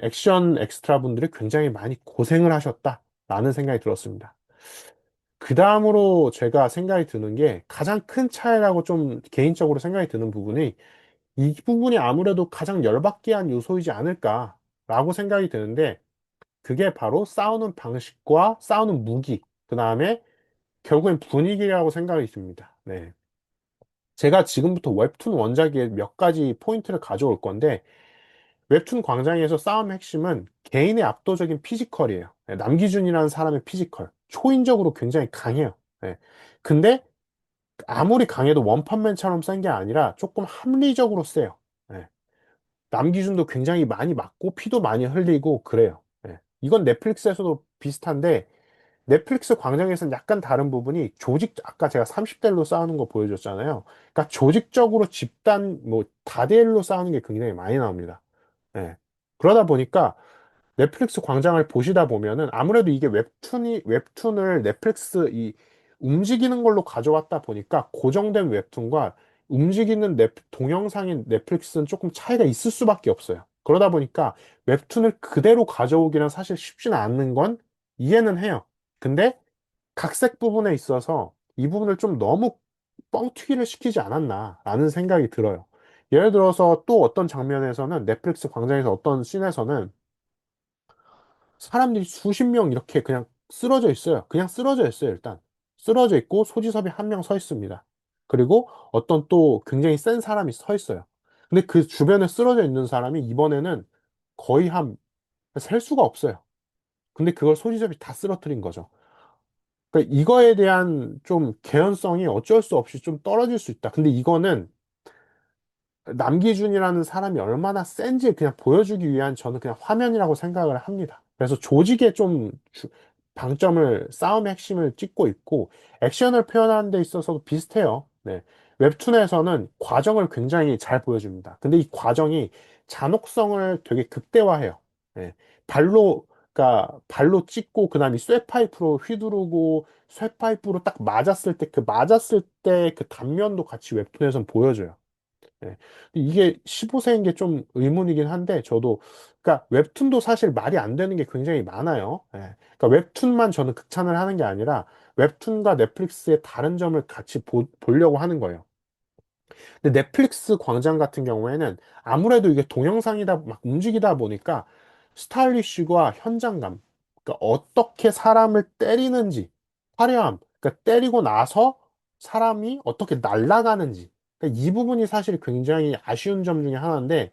[SPEAKER 1] 액션 엑스트라 분들이 굉장히 많이 고생을 하셨다라는 생각이 들었습니다. 그 다음으로 제가 생각이 드는 게 가장 큰 차이라고 좀 개인적으로 생각이 드는 부분이 이 부분이 아무래도 가장 열받게 한 요소이지 않을까라고 생각이 드는데 그게 바로 싸우는 방식과 싸우는 무기, 그 다음에 결국엔 분위기라고 생각이 듭니다. 네. 제가 지금부터 웹툰 원작의 몇 가지 포인트를 가져올 건데, 웹툰 광장에서 싸움의 핵심은 개인의 압도적인 피지컬이에요. 네, 남기준이라는 사람의 피지컬. 초인적으로 굉장히 강해요. 네. 근데 아무리 강해도 원펀맨처럼 센 게 아니라 조금 합리적으로 세요. 네. 남기준도 굉장히 많이 맞고 피도 많이 흘리고 그래요. 네. 이건 넷플릭스에서도 비슷한데 넷플릭스 광장에서는 약간 다른 부분이 아까 제가 30대1로 싸우는 거 보여줬잖아요. 그러니까 조직적으로 집단, 뭐, 다대일로 싸우는 게 굉장히 많이 나옵니다. 예. 그러다 보니까 넷플릭스 광장을 보시다 보면은 아무래도 이게 웹툰을 넷플릭스 이 움직이는 걸로 가져왔다 보니까 고정된 웹툰과 움직이는 동영상인 넷플릭스는 조금 차이가 있을 수밖에 없어요. 그러다 보니까 웹툰을 그대로 가져오기는 사실 쉽지는 않는 건 이해는 해요. 근데 각색 부분에 있어서 이 부분을 좀 너무 뻥튀기를 시키지 않았나라는 생각이 들어요. 예를 들어서 또 어떤 장면에서는 넷플릭스 광장에서 어떤 씬에서는 사람들이 수십 명 이렇게 그냥 쓰러져 있어요. 그냥 쓰러져 있어요, 일단. 쓰러져 있고 소지섭이 한 명 서 있습니다. 그리고 어떤 또 굉장히 센 사람이 서 있어요. 근데 그 주변에 쓰러져 있는 사람이 이번에는 거의 셀 수가 없어요. 근데 그걸 소지섭이 다 쓰러뜨린 거죠. 그러니까 이거에 대한 좀 개연성이 어쩔 수 없이 좀 떨어질 수 있다. 근데 이거는 남기준이라는 사람이 얼마나 센지 그냥 보여주기 위한 저는 그냥 화면이라고 생각을 합니다. 그래서 조직에 좀 방점을, 싸움의 핵심을 찍고 있고, 액션을 표현하는 데 있어서도 비슷해요. 네. 웹툰에서는 과정을 굉장히 잘 보여줍니다. 근데 이 과정이 잔혹성을 되게 극대화해요. 네. 발로 찍고, 그 다음에 쇠파이프로 휘두르고, 쇠파이프로 딱 맞았을 때 그 단면도 같이 웹툰에서는 보여줘요. 예. 이게 15세인 게 좀 의문이긴 한데, 그러니까 웹툰도 사실 말이 안 되는 게 굉장히 많아요. 예. 그러니까 웹툰만 저는 극찬을 하는 게 아니라, 웹툰과 넷플릭스의 다른 점을 같이 보려고 하는 거예요. 근데 넷플릭스 광장 같은 경우에는 아무래도 이게 동영상이다, 막 움직이다 보니까, 스타일리쉬와 현장감, 그러니까 어떻게 사람을 때리는지, 화려함, 그러니까 때리고 나서 사람이 어떻게 날아가는지, 그러니까 이 부분이 사실 굉장히 아쉬운 점 중에 하나인데,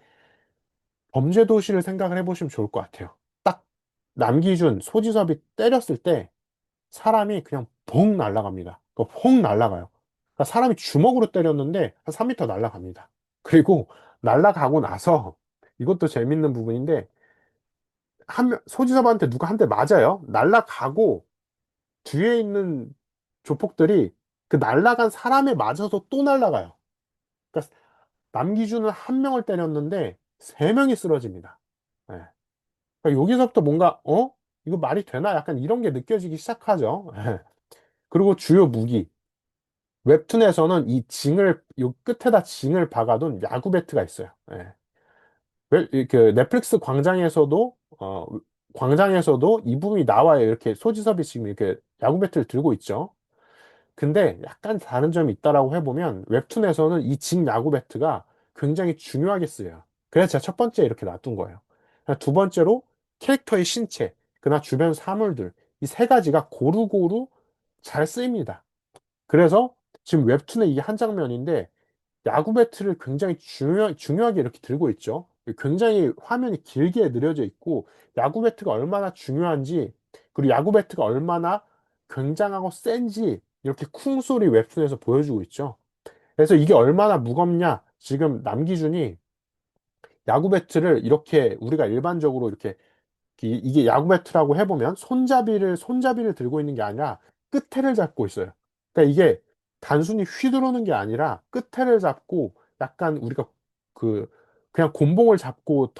[SPEAKER 1] 범죄도시를 생각을 해보시면 좋을 것 같아요. 딱 남기준, 소지섭이 때렸을 때 사람이 그냥 봉 날아갑니다. 퐁 날아가요. 그러니까 사람이 주먹으로 때렸는데 한 3m 날아갑니다. 그리고 날아가고 나서 이것도 재밌는 부분인데 소지섭한테 누가 한 대 맞아요. 날아가고 뒤에 있는 조폭들이 그 날아간 사람에 맞아서 또 날아가요. 그러니까 남기준은 한 명을 때렸는데 세 명이 쓰러집니다. 네. 그러니까 여기서부터 뭔가 이거 말이 되나? 약간 이런 게 느껴지기 시작하죠. 네. 그리고 주요 무기. 웹툰에서는 요 끝에다 징을 박아둔 야구 배트가 있어요. 예. 그 넷플릭스 광장에서도 이 부분이 나와요. 이렇게 소지섭이 지금 이렇게 야구 배트를 들고 있죠. 근데 약간 다른 점이 있다라고 해보면 웹툰에서는 이 징 야구 배트가 굉장히 중요하게 쓰여요. 그래서 제가 첫 번째 이렇게 놔둔 거예요. 두 번째로 캐릭터의 신체, 그나 주변 사물들, 이 세 가지가 고루고루 잘 쓰입니다. 그래서 지금 웹툰의 이게 한 장면인데 야구 배트를 굉장히 중요하게 이렇게 들고 있죠. 굉장히 화면이 길게 느려져 있고 야구 배트가 얼마나 중요한지 그리고 야구 배트가 얼마나 굉장하고 센지 이렇게 쿵 소리 웹툰에서 보여주고 있죠. 그래서 이게 얼마나 무겁냐 지금 남기준이 야구 배트를 이렇게 우리가 일반적으로 이렇게 이게 야구 배트라고 해보면 손잡이를 들고 있는 게 아니라 끝에를 잡고 있어요. 그러니까 이게 단순히 휘두르는 게 아니라 끝에를 잡고 약간 우리가 그 그냥 곤봉을 잡고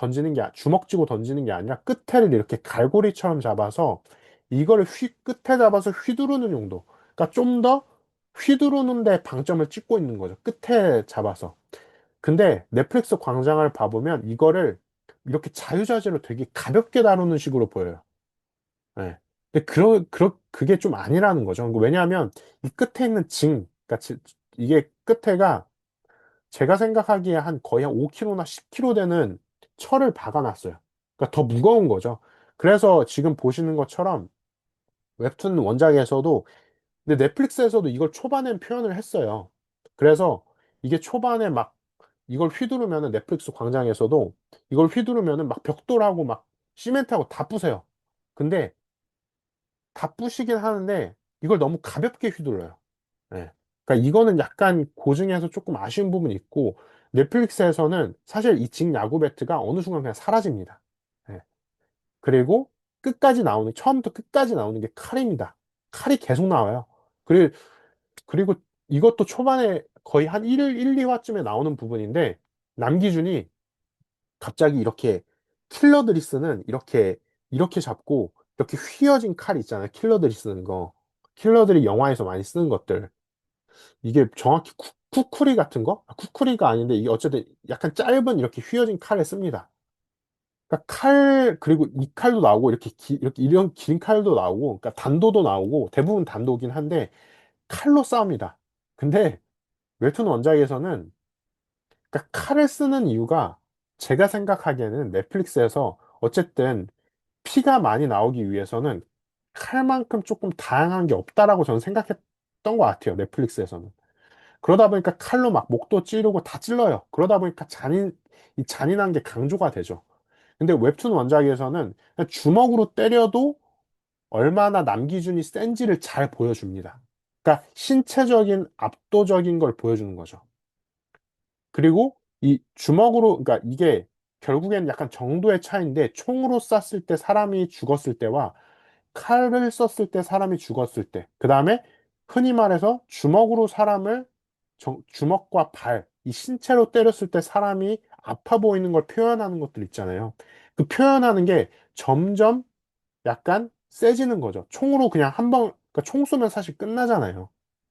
[SPEAKER 1] 주먹 쥐고 던지는 게 아니라 끝에를 이렇게 갈고리처럼 잡아서 이거를 끝에 잡아서 휘두르는 용도. 그러니까 좀 더 휘두르는 데 방점을 찍고 있는 거죠. 끝에 잡아서. 근데 넷플릭스 광장을 봐보면 이거를 이렇게 자유자재로 되게 가볍게 다루는 식으로 보여요. 예. 근데 그게 좀 아니라는 거죠. 왜냐하면 이 끝에 있는 그러니까 이게 끝에가 제가 생각하기에 거의 한 5kg나 10kg 되는 철을 박아놨어요. 그러니까 더 무거운 거죠. 그래서 지금 보시는 것처럼 웹툰 원작에서도 근데 넷플릭스에서도 이걸 초반엔 표현을 했어요. 그래서 이게 초반에 막 이걸 휘두르면은 넷플릭스 광장에서도 이걸 휘두르면은 막 벽돌하고 막 시멘트하고 다 부세요. 근데 다 부시긴 하는데 이걸 너무 가볍게 휘둘러요. 예. 그러니까 이거는 약간 고증에서 조금 아쉬운 부분이 있고 넷플릭스에서는 사실 이 직 야구 배트가 어느 순간 그냥 사라집니다. 예. 그리고 끝까지 나오는 처음부터 끝까지 나오는 게 칼입니다. 칼이 계속 나와요. 그리고 그리고 이것도 초반에 거의 한 1, 2화쯤에 나오는 부분인데 남기준이 갑자기 이렇게 킬러들이 쓰는 이렇게 잡고 이렇게 휘어진 칼 있잖아요. 킬러들이 쓰는 거. 킬러들이 영화에서 많이 쓰는 것들. 이게 정확히 쿠쿠리 같은 거? 쿠쿠리가 아닌데 이게 어쨌든 약간 짧은 이렇게 휘어진 칼을 씁니다. 그러니까 그리고 이 칼도 나오고 이렇게 이런 긴 칼도 나오고, 그러니까 단도도 나오고, 대부분 단도긴 한데, 칼로 싸웁니다. 근데 웹툰 원작에서는, 그러니까 칼을 쓰는 이유가 제가 생각하기에는 넷플릭스에서 어쨌든 피가 많이 나오기 위해서는 칼만큼 조금 다양한 게 없다라고 저는 생각했던 것 같아요. 넷플릭스에서는. 그러다 보니까 칼로 막 목도 찌르고 다 찔러요. 그러다 보니까 이 잔인한 게 강조가 되죠. 근데 웹툰 원작에서는 그냥 주먹으로 때려도 얼마나 남기준이 센지를 잘 보여줍니다. 그러니까 신체적인 압도적인 걸 보여주는 거죠. 그리고 이 주먹으로, 그러니까 이게 결국엔 약간 정도의 차이인데 총으로 쐈을 때 사람이 죽었을 때와 칼을 썼을 때 사람이 죽었을 때, 그 다음에 흔히 말해서 주먹으로 사람을 주먹과 발, 이 신체로 때렸을 때 사람이 아파 보이는 걸 표현하는 것들 있잖아요. 그 표현하는 게 점점 약간 세지는 거죠. 총으로 그냥 한 방, 그러니까 총 쏘면 사실 끝나잖아요.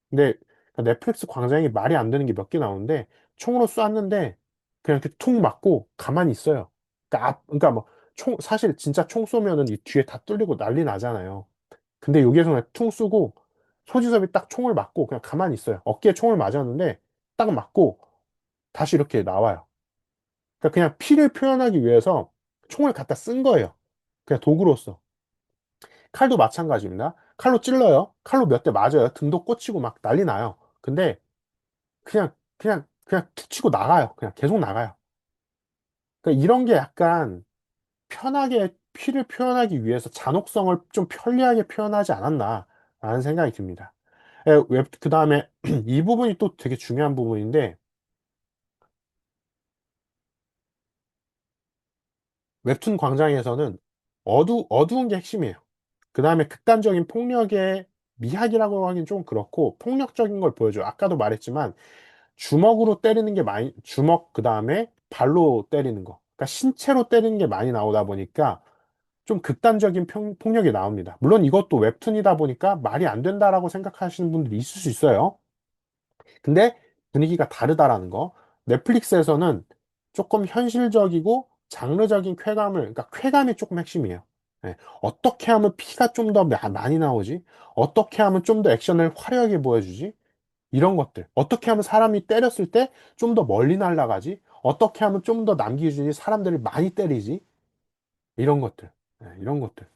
[SPEAKER 1] 근데 넷플릭스 광장이 말이 안 되는 게 몇 개 나오는데 총으로 쐈는데 그냥 이렇게 툭 맞고 가만히 있어요. 그러니까 뭐 사실 진짜 총 쏘면은 이 뒤에 다 뚫리고 난리 나잖아요. 근데 여기에서 그냥 퉁 쏘고 소지섭이 딱 총을 맞고 그냥 가만히 있어요. 어깨에 총을 맞았는데 딱 맞고 다시 이렇게 나와요. 그러니까 그냥 피를 표현하기 위해서 총을 갖다 쓴 거예요. 그냥 도구로서. 칼도 마찬가지입니다. 칼로 찔러요. 칼로 몇 대 맞아요. 등도 꽂히고 막 난리 나요. 근데 그냥 툭 치고 나가요. 그냥 계속 나가요. 그러니까 이런 게 약간 편하게 피를 표현하기 위해서 잔혹성을 좀 편리하게 표현하지 않았나라는 생각이 듭니다. 그 다음에 이 부분이 또 되게 중요한 부분인데 웹툰 광장에서는 어두운 게 핵심이에요. 그 다음에 극단적인 폭력의 미학이라고 하긴 좀 그렇고 폭력적인 걸 보여줘요. 아까도 말했지만 주먹으로 때리는 게 많이, 주먹 그 다음에 발로 때리는 거. 그러니까 신체로 때리는 게 많이 나오다 보니까 좀 극단적인 폭력이 나옵니다. 물론 이것도 웹툰이다 보니까 말이 안 된다라고 생각하시는 분들이 있을 수 있어요. 근데 분위기가 다르다라는 거. 넷플릭스에서는 조금 현실적이고 장르적인 그러니까 쾌감이 조금 핵심이에요. 예, 어떻게 하면 피가 좀 더 많이 나오지? 어떻게 하면 좀 더 액션을 화려하게 보여주지? 이런 것들. 어떻게 하면 사람이 때렸을 때 좀 더 멀리 날아가지? 어떻게 하면 좀 더 남기준이 사람들을 많이 때리지? 이런 것들. 이런 것들.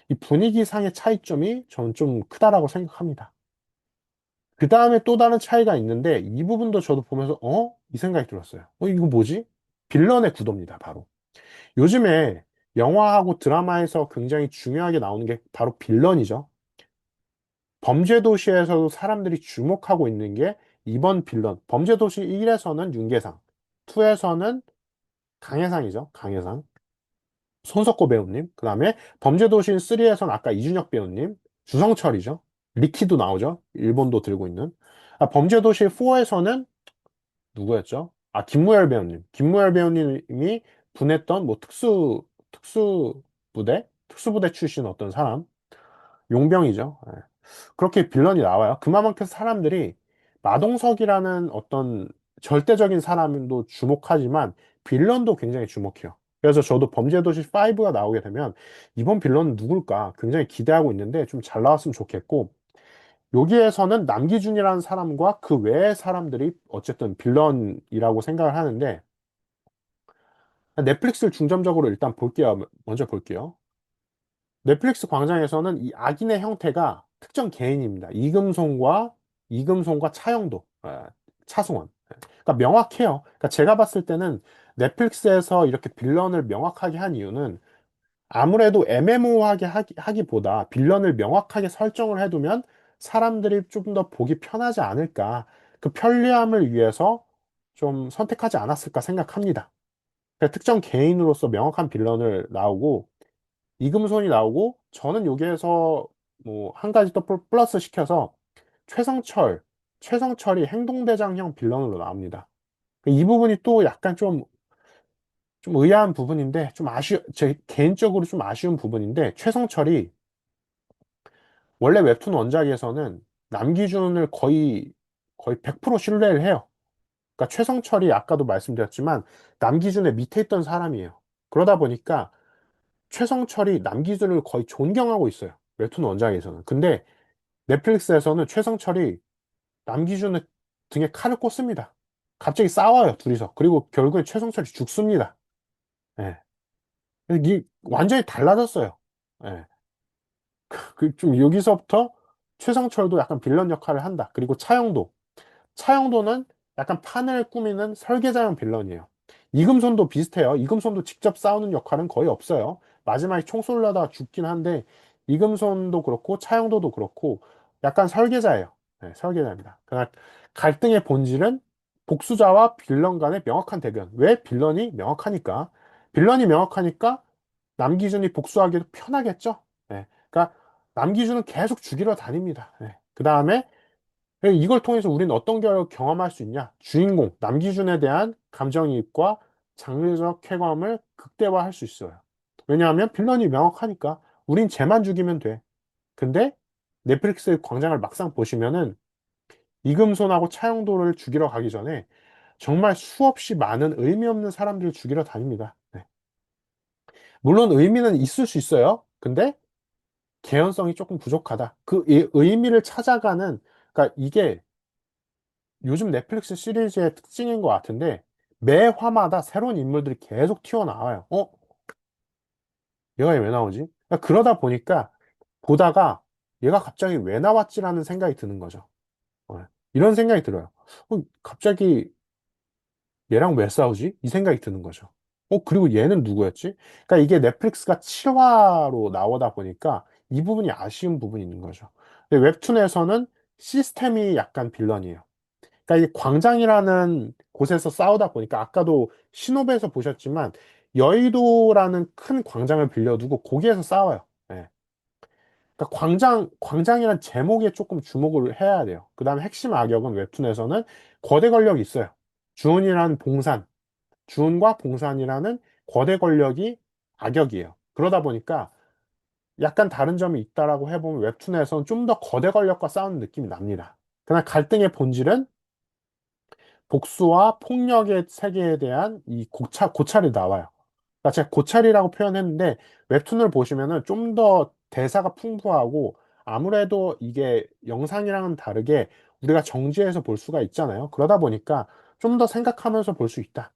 [SPEAKER 1] 이 분위기상의 차이점이 저는 좀 크다라고 생각합니다. 그 다음에 또 다른 차이가 있는데 이 부분도 저도 보면서 이 생각이 들었어요. 이거 뭐지? 빌런의 구도입니다, 바로. 요즘에 영화하고 드라마에서 굉장히 중요하게 나오는 게 바로 빌런이죠. 범죄도시에서도 사람들이 주목하고 있는 게 이번 빌런. 범죄도시 1에서는 윤계상, 2에서는 강해상이죠. 강해상. 손석구 배우님. 그 다음에 범죄도시 3에서는 아까 이준혁 배우님. 주성철이죠. 리키도 나오죠. 일본도 들고 있는. 범죄도시 4에서는 누구였죠? 김무열 배우님. 김무열 배우님이 분했던 뭐 특수부대 출신 어떤 사람. 용병이죠. 예. 그렇게 빌런이 나와요. 그만큼 사람들이 마동석이라는 어떤 절대적인 사람도 주목하지만 빌런도 굉장히 주목해요. 그래서 저도 범죄도시 5가 나오게 되면 이번 빌런은 누굴까 굉장히 기대하고 있는데 좀 잘 나왔으면 좋겠고 여기에서는 남기준이라는 사람과 그 외의 사람들이 어쨌든 빌런이라고 생각을 하는데 넷플릭스를 중점적으로 일단 볼게요. 먼저 볼게요. 넷플릭스 광장에서는 이 악인의 형태가 특정 개인입니다. 이금송과 차영도, 차승원. 그러니까 명확해요. 그러니까 제가 봤을 때는 넷플릭스에서 이렇게 빌런을 명확하게 한 이유는 아무래도 애매모호하게 하기보다 빌런을 명확하게 설정을 해두면 사람들이 좀 더 보기 편하지 않을까. 그 편리함을 위해서 좀 선택하지 않았을까 생각합니다. 그러니까 특정 개인으로서 명확한 빌런을 나오고 이금손이 나오고 저는 여기에서 뭐 한 가지 또 플러스 시켜서 최성철, 최성철이 행동대장형 빌런으로 나옵니다. 이 부분이 또 약간 좀 의아한 부분인데 제 개인적으로 좀 아쉬운 부분인데 최성철이 원래 웹툰 원작에서는 남기준을 거의 100% 신뢰를 해요. 그러니까 최성철이 아까도 말씀드렸지만 남기준의 밑에 있던 사람이에요. 그러다 보니까 최성철이 남기준을 거의 존경하고 있어요. 웹툰 원작에서는. 근데 넷플릭스에서는 최성철이 남기준의 등에 칼을 꽂습니다. 갑자기 싸워요, 둘이서. 그리고 결국엔 최성철이 죽습니다. 예. 이 완전히 달라졌어요. 예. 좀 여기서부터 최성철도 약간 빌런 역할을 한다. 그리고 차영도는 약간 판을 꾸미는 설계자형 빌런이에요. 이금손도 비슷해요. 이금손도 직접 싸우는 역할은 거의 없어요. 마지막에 총 쏠려다가 죽긴 한데 이금손도 그렇고 차영도도 그렇고 약간 설계자예요. 네, 설계자입니다. 그러나 갈등의 본질은 복수자와 빌런 간의 명확한 대결. 왜 빌런이 명확하니까? 빌런이 명확하니까 남기준이 복수하기도 편하겠죠. 네, 그러니까 남기준은 계속 죽이러 다닙니다. 네, 그 다음에 이걸 통해서 우리는 어떤 걸 경험할 수 있냐? 주인공, 남기준에 대한 감정이입과 장르적 쾌감을 극대화할 수 있어요. 왜냐하면 빌런이 명확하니까 우린 쟤만 죽이면 돼. 근데 넷플릭스 광장을 막상 보시면은 이금손하고 차영도를 죽이러 가기 전에 정말 수없이 많은 의미 없는 사람들을 죽이러 다닙니다. 네. 물론 의미는 있을 수 있어요. 근데 개연성이 조금 부족하다. 의미를 찾아가는, 그러니까 이게 요즘 넷플릭스 시리즈의 특징인 것 같은데 매 화마다 새로운 인물들이 계속 튀어나와요. 얘가 왜 나오지? 그러다 보니까 보다가 얘가 갑자기 왜 나왔지라는 생각이 드는 거죠. 이런 생각이 들어요. 갑자기 얘랑 왜 싸우지? 이 생각이 드는 거죠. 그리고 얘는 누구였지? 그러니까 이게 넷플릭스가 7화로 나오다 보니까 이 부분이 아쉬운 부분이 있는 거죠. 근데 웹툰에서는 시스템이 약간 빌런이에요. 그러니까 이 광장이라는 곳에서 싸우다 보니까 아까도 신호부에서 보셨지만 여의도라는 큰 광장을 빌려두고 거기에서 싸워요. 예. 그러니까 광장이란 제목에 조금 주목을 해야 돼요. 그 다음에 핵심 악역은 웹툰에서는 거대 권력이 있어요. 주은이라는 봉산, 주은과 봉산이라는 거대 권력이 악역이에요. 그러다 보니까 약간 다른 점이 있다라고 해보면 웹툰에서는 좀 더 거대 권력과 싸우는 느낌이 납니다. 그러나 갈등의 본질은 복수와 폭력의 세계에 대한 이 고찰이 나와요. 그러니까 제가 고찰이라고 표현했는데 웹툰을 보시면은 좀 더 대사가 풍부하고 아무래도 이게 영상이랑은 다르게 우리가 정지해서 볼 수가 있잖아요. 그러다 보니까 좀 더 생각하면서 볼 수 있다.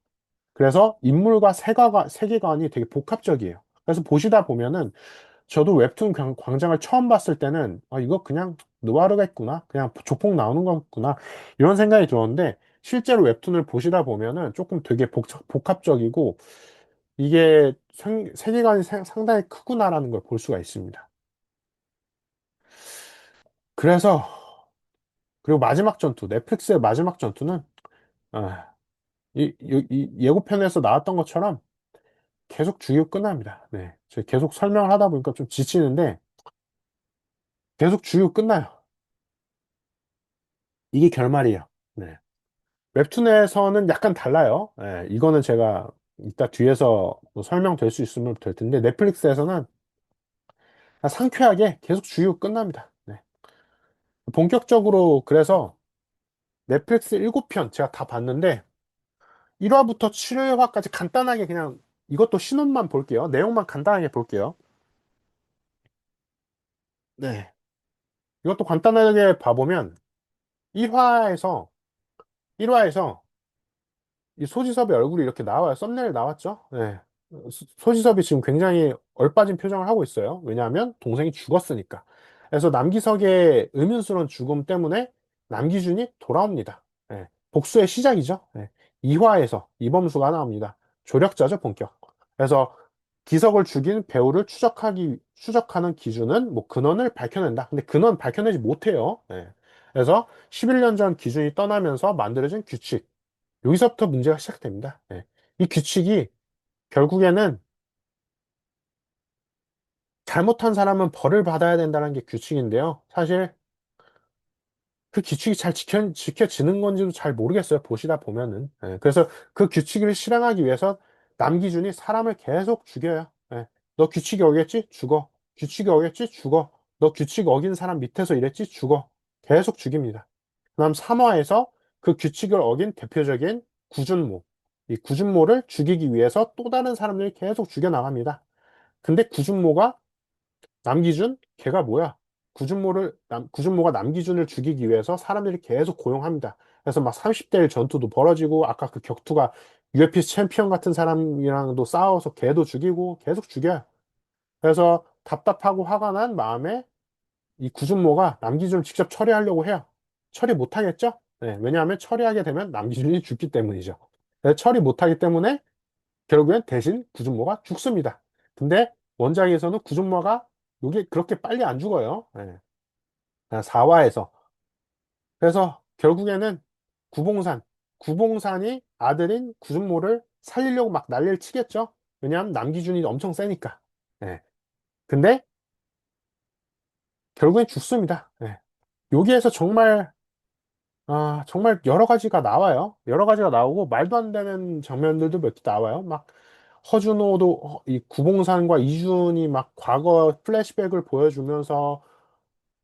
[SPEAKER 1] 그래서 인물과 세계관이 되게 복합적이에요. 그래서 보시다 보면은 저도 웹툰 광장을 처음 봤을 때는 이거 그냥 느와르겠구나 그냥 조폭 나오는 거구나 이런 생각이 들었는데 실제로 웹툰을 보시다 보면은 조금 되게 복합적이고 이게 세계관이 상당히 크구나라는 걸 볼 수가 있습니다. 그래서 그리고 마지막 전투 넷플릭스의 마지막 전투는 아, 이 예고편에서 나왔던 것처럼 계속 죽이고 끝납니다. 네, 제가 계속 설명을 하다 보니까 좀 지치는데 계속 죽이고 끝나요. 이게 결말이에요. 네. 웹툰에서는 약간 달라요. 예, 이거는 제가 이따 뒤에서 뭐 설명될 수 있으면 될 텐데, 넷플릭스에서는 상쾌하게 계속 주요 끝납니다. 네. 본격적으로, 그래서 넷플릭스 7편 제가 다 봤는데, 1화부터 7화까지 간단하게 그냥 이것도 신혼만 볼게요. 내용만 간단하게 볼게요. 네. 이것도 간단하게 봐보면, 1화에서, 1화에서 이 소지섭의 얼굴이 이렇게 나와요. 썸네일 나왔죠? 네. 소지섭이 지금 굉장히 얼빠진 표정을 하고 있어요. 왜냐하면 동생이 죽었으니까. 그래서 남기석의 의문스러운 죽음 때문에 남기준이 돌아옵니다. 네. 복수의 시작이죠. 네. 2화에서 이범수가 나옵니다. 조력자죠, 본격. 그래서 기석을 죽인 배우를 추적하는 기준은 뭐 근원을 밝혀낸다. 근데 근원 밝혀내지 못해요. 네. 그래서 11년 전 기준이 떠나면서 만들어진 규칙. 여기서부터 문제가 시작됩니다. 네. 이 규칙이 결국에는 잘못한 사람은 벌을 받아야 된다는 게 규칙인데요. 사실 그 규칙이 잘 지켜지는 건지도 잘 모르겠어요. 보시다 보면은. 예, 그래서 그 규칙을 실행하기 위해서 남기준이 사람을 계속 죽여요. 예, 너 규칙이 어겼지? 죽어. 규칙이 어겼지? 죽어. 너 규칙 어긴 사람 밑에서 일했지? 죽어. 계속 죽입니다. 그다음 3화에서 그 규칙을 어긴 대표적인 구준모. 이 구준모를 죽이기 위해서 또 다른 사람들이 계속 죽여나갑니다. 근데 구준모가 남기준? 걔가 뭐야? 구준모가 남기준을 죽이기 위해서 사람들이 계속 고용합니다. 그래서 막 30대 1 전투도 벌어지고, 아까 그 격투가 UFC 챔피언 같은 사람이랑도 싸워서 걔도 죽이고, 계속 죽여요. 그래서 답답하고 화가 난 마음에 이 구준모가 남기준을 직접 처리하려고 해요. 처리 못하겠죠? 네, 왜냐하면 처리하게 되면 남기준이 죽기 때문이죠. 그래서 처리 못하기 때문에 결국엔 대신 구준모가 죽습니다. 근데 원작에서는 구준모가 이게 그렇게 빨리 안 죽어요. 예. 4화에서. 그래서 결국에는 구봉산, 구봉산이 아들인 구준모를 살리려고 막 난리를 치겠죠. 왜냐하면 남기준이 엄청 세니까. 예. 근데 결국엔 죽습니다. 예. 여기에서 정말 정말 여러 가지가 나와요. 여러 가지가 나오고 말도 안 되는 장면들도 몇 개 나와요. 막 허준호도 이 구봉산과 이준이 막 과거 플래시백을 보여주면서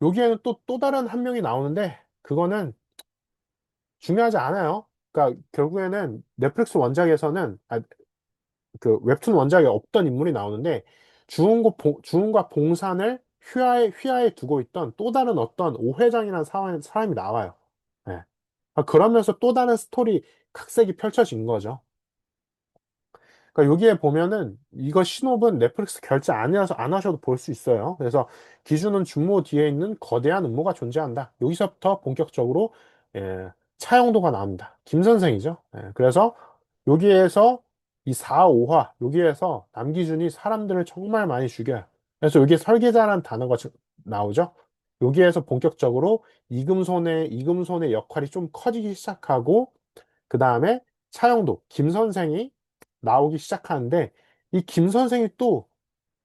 [SPEAKER 1] 여기에는 또 다른 한 명이 나오는데 그거는 중요하지 않아요. 그러니까 결국에는 넷플릭스 원작에서는 그 웹툰 원작에 없던 인물이 나오는데 주은과 봉산을 휘하에 두고 있던 또 다른 어떤 오회장이라는 사람이 나와요. 예. 그러면서 또 다른 스토리 각색이 펼쳐진 거죠. 그러니까 여기에 보면은 이거 신호분 넷플릭스 결제 안 하셔도 볼 수 있어요. 그래서 기준은 준모 뒤에 있는 거대한 음모가 존재한다. 여기서부터 본격적으로 차영도가 나옵니다. 김 선생이죠. 그래서 여기에서 이 4, 5화 여기에서 남기준이 사람들을 정말 많이 죽여요. 그래서 여기에 설계자라는 단어가 나오죠. 여기에서 본격적으로 이금손의 역할이 좀 커지기 시작하고 그 다음에 차영도, 김 선생이 나오기 시작하는데 이 김 선생이 또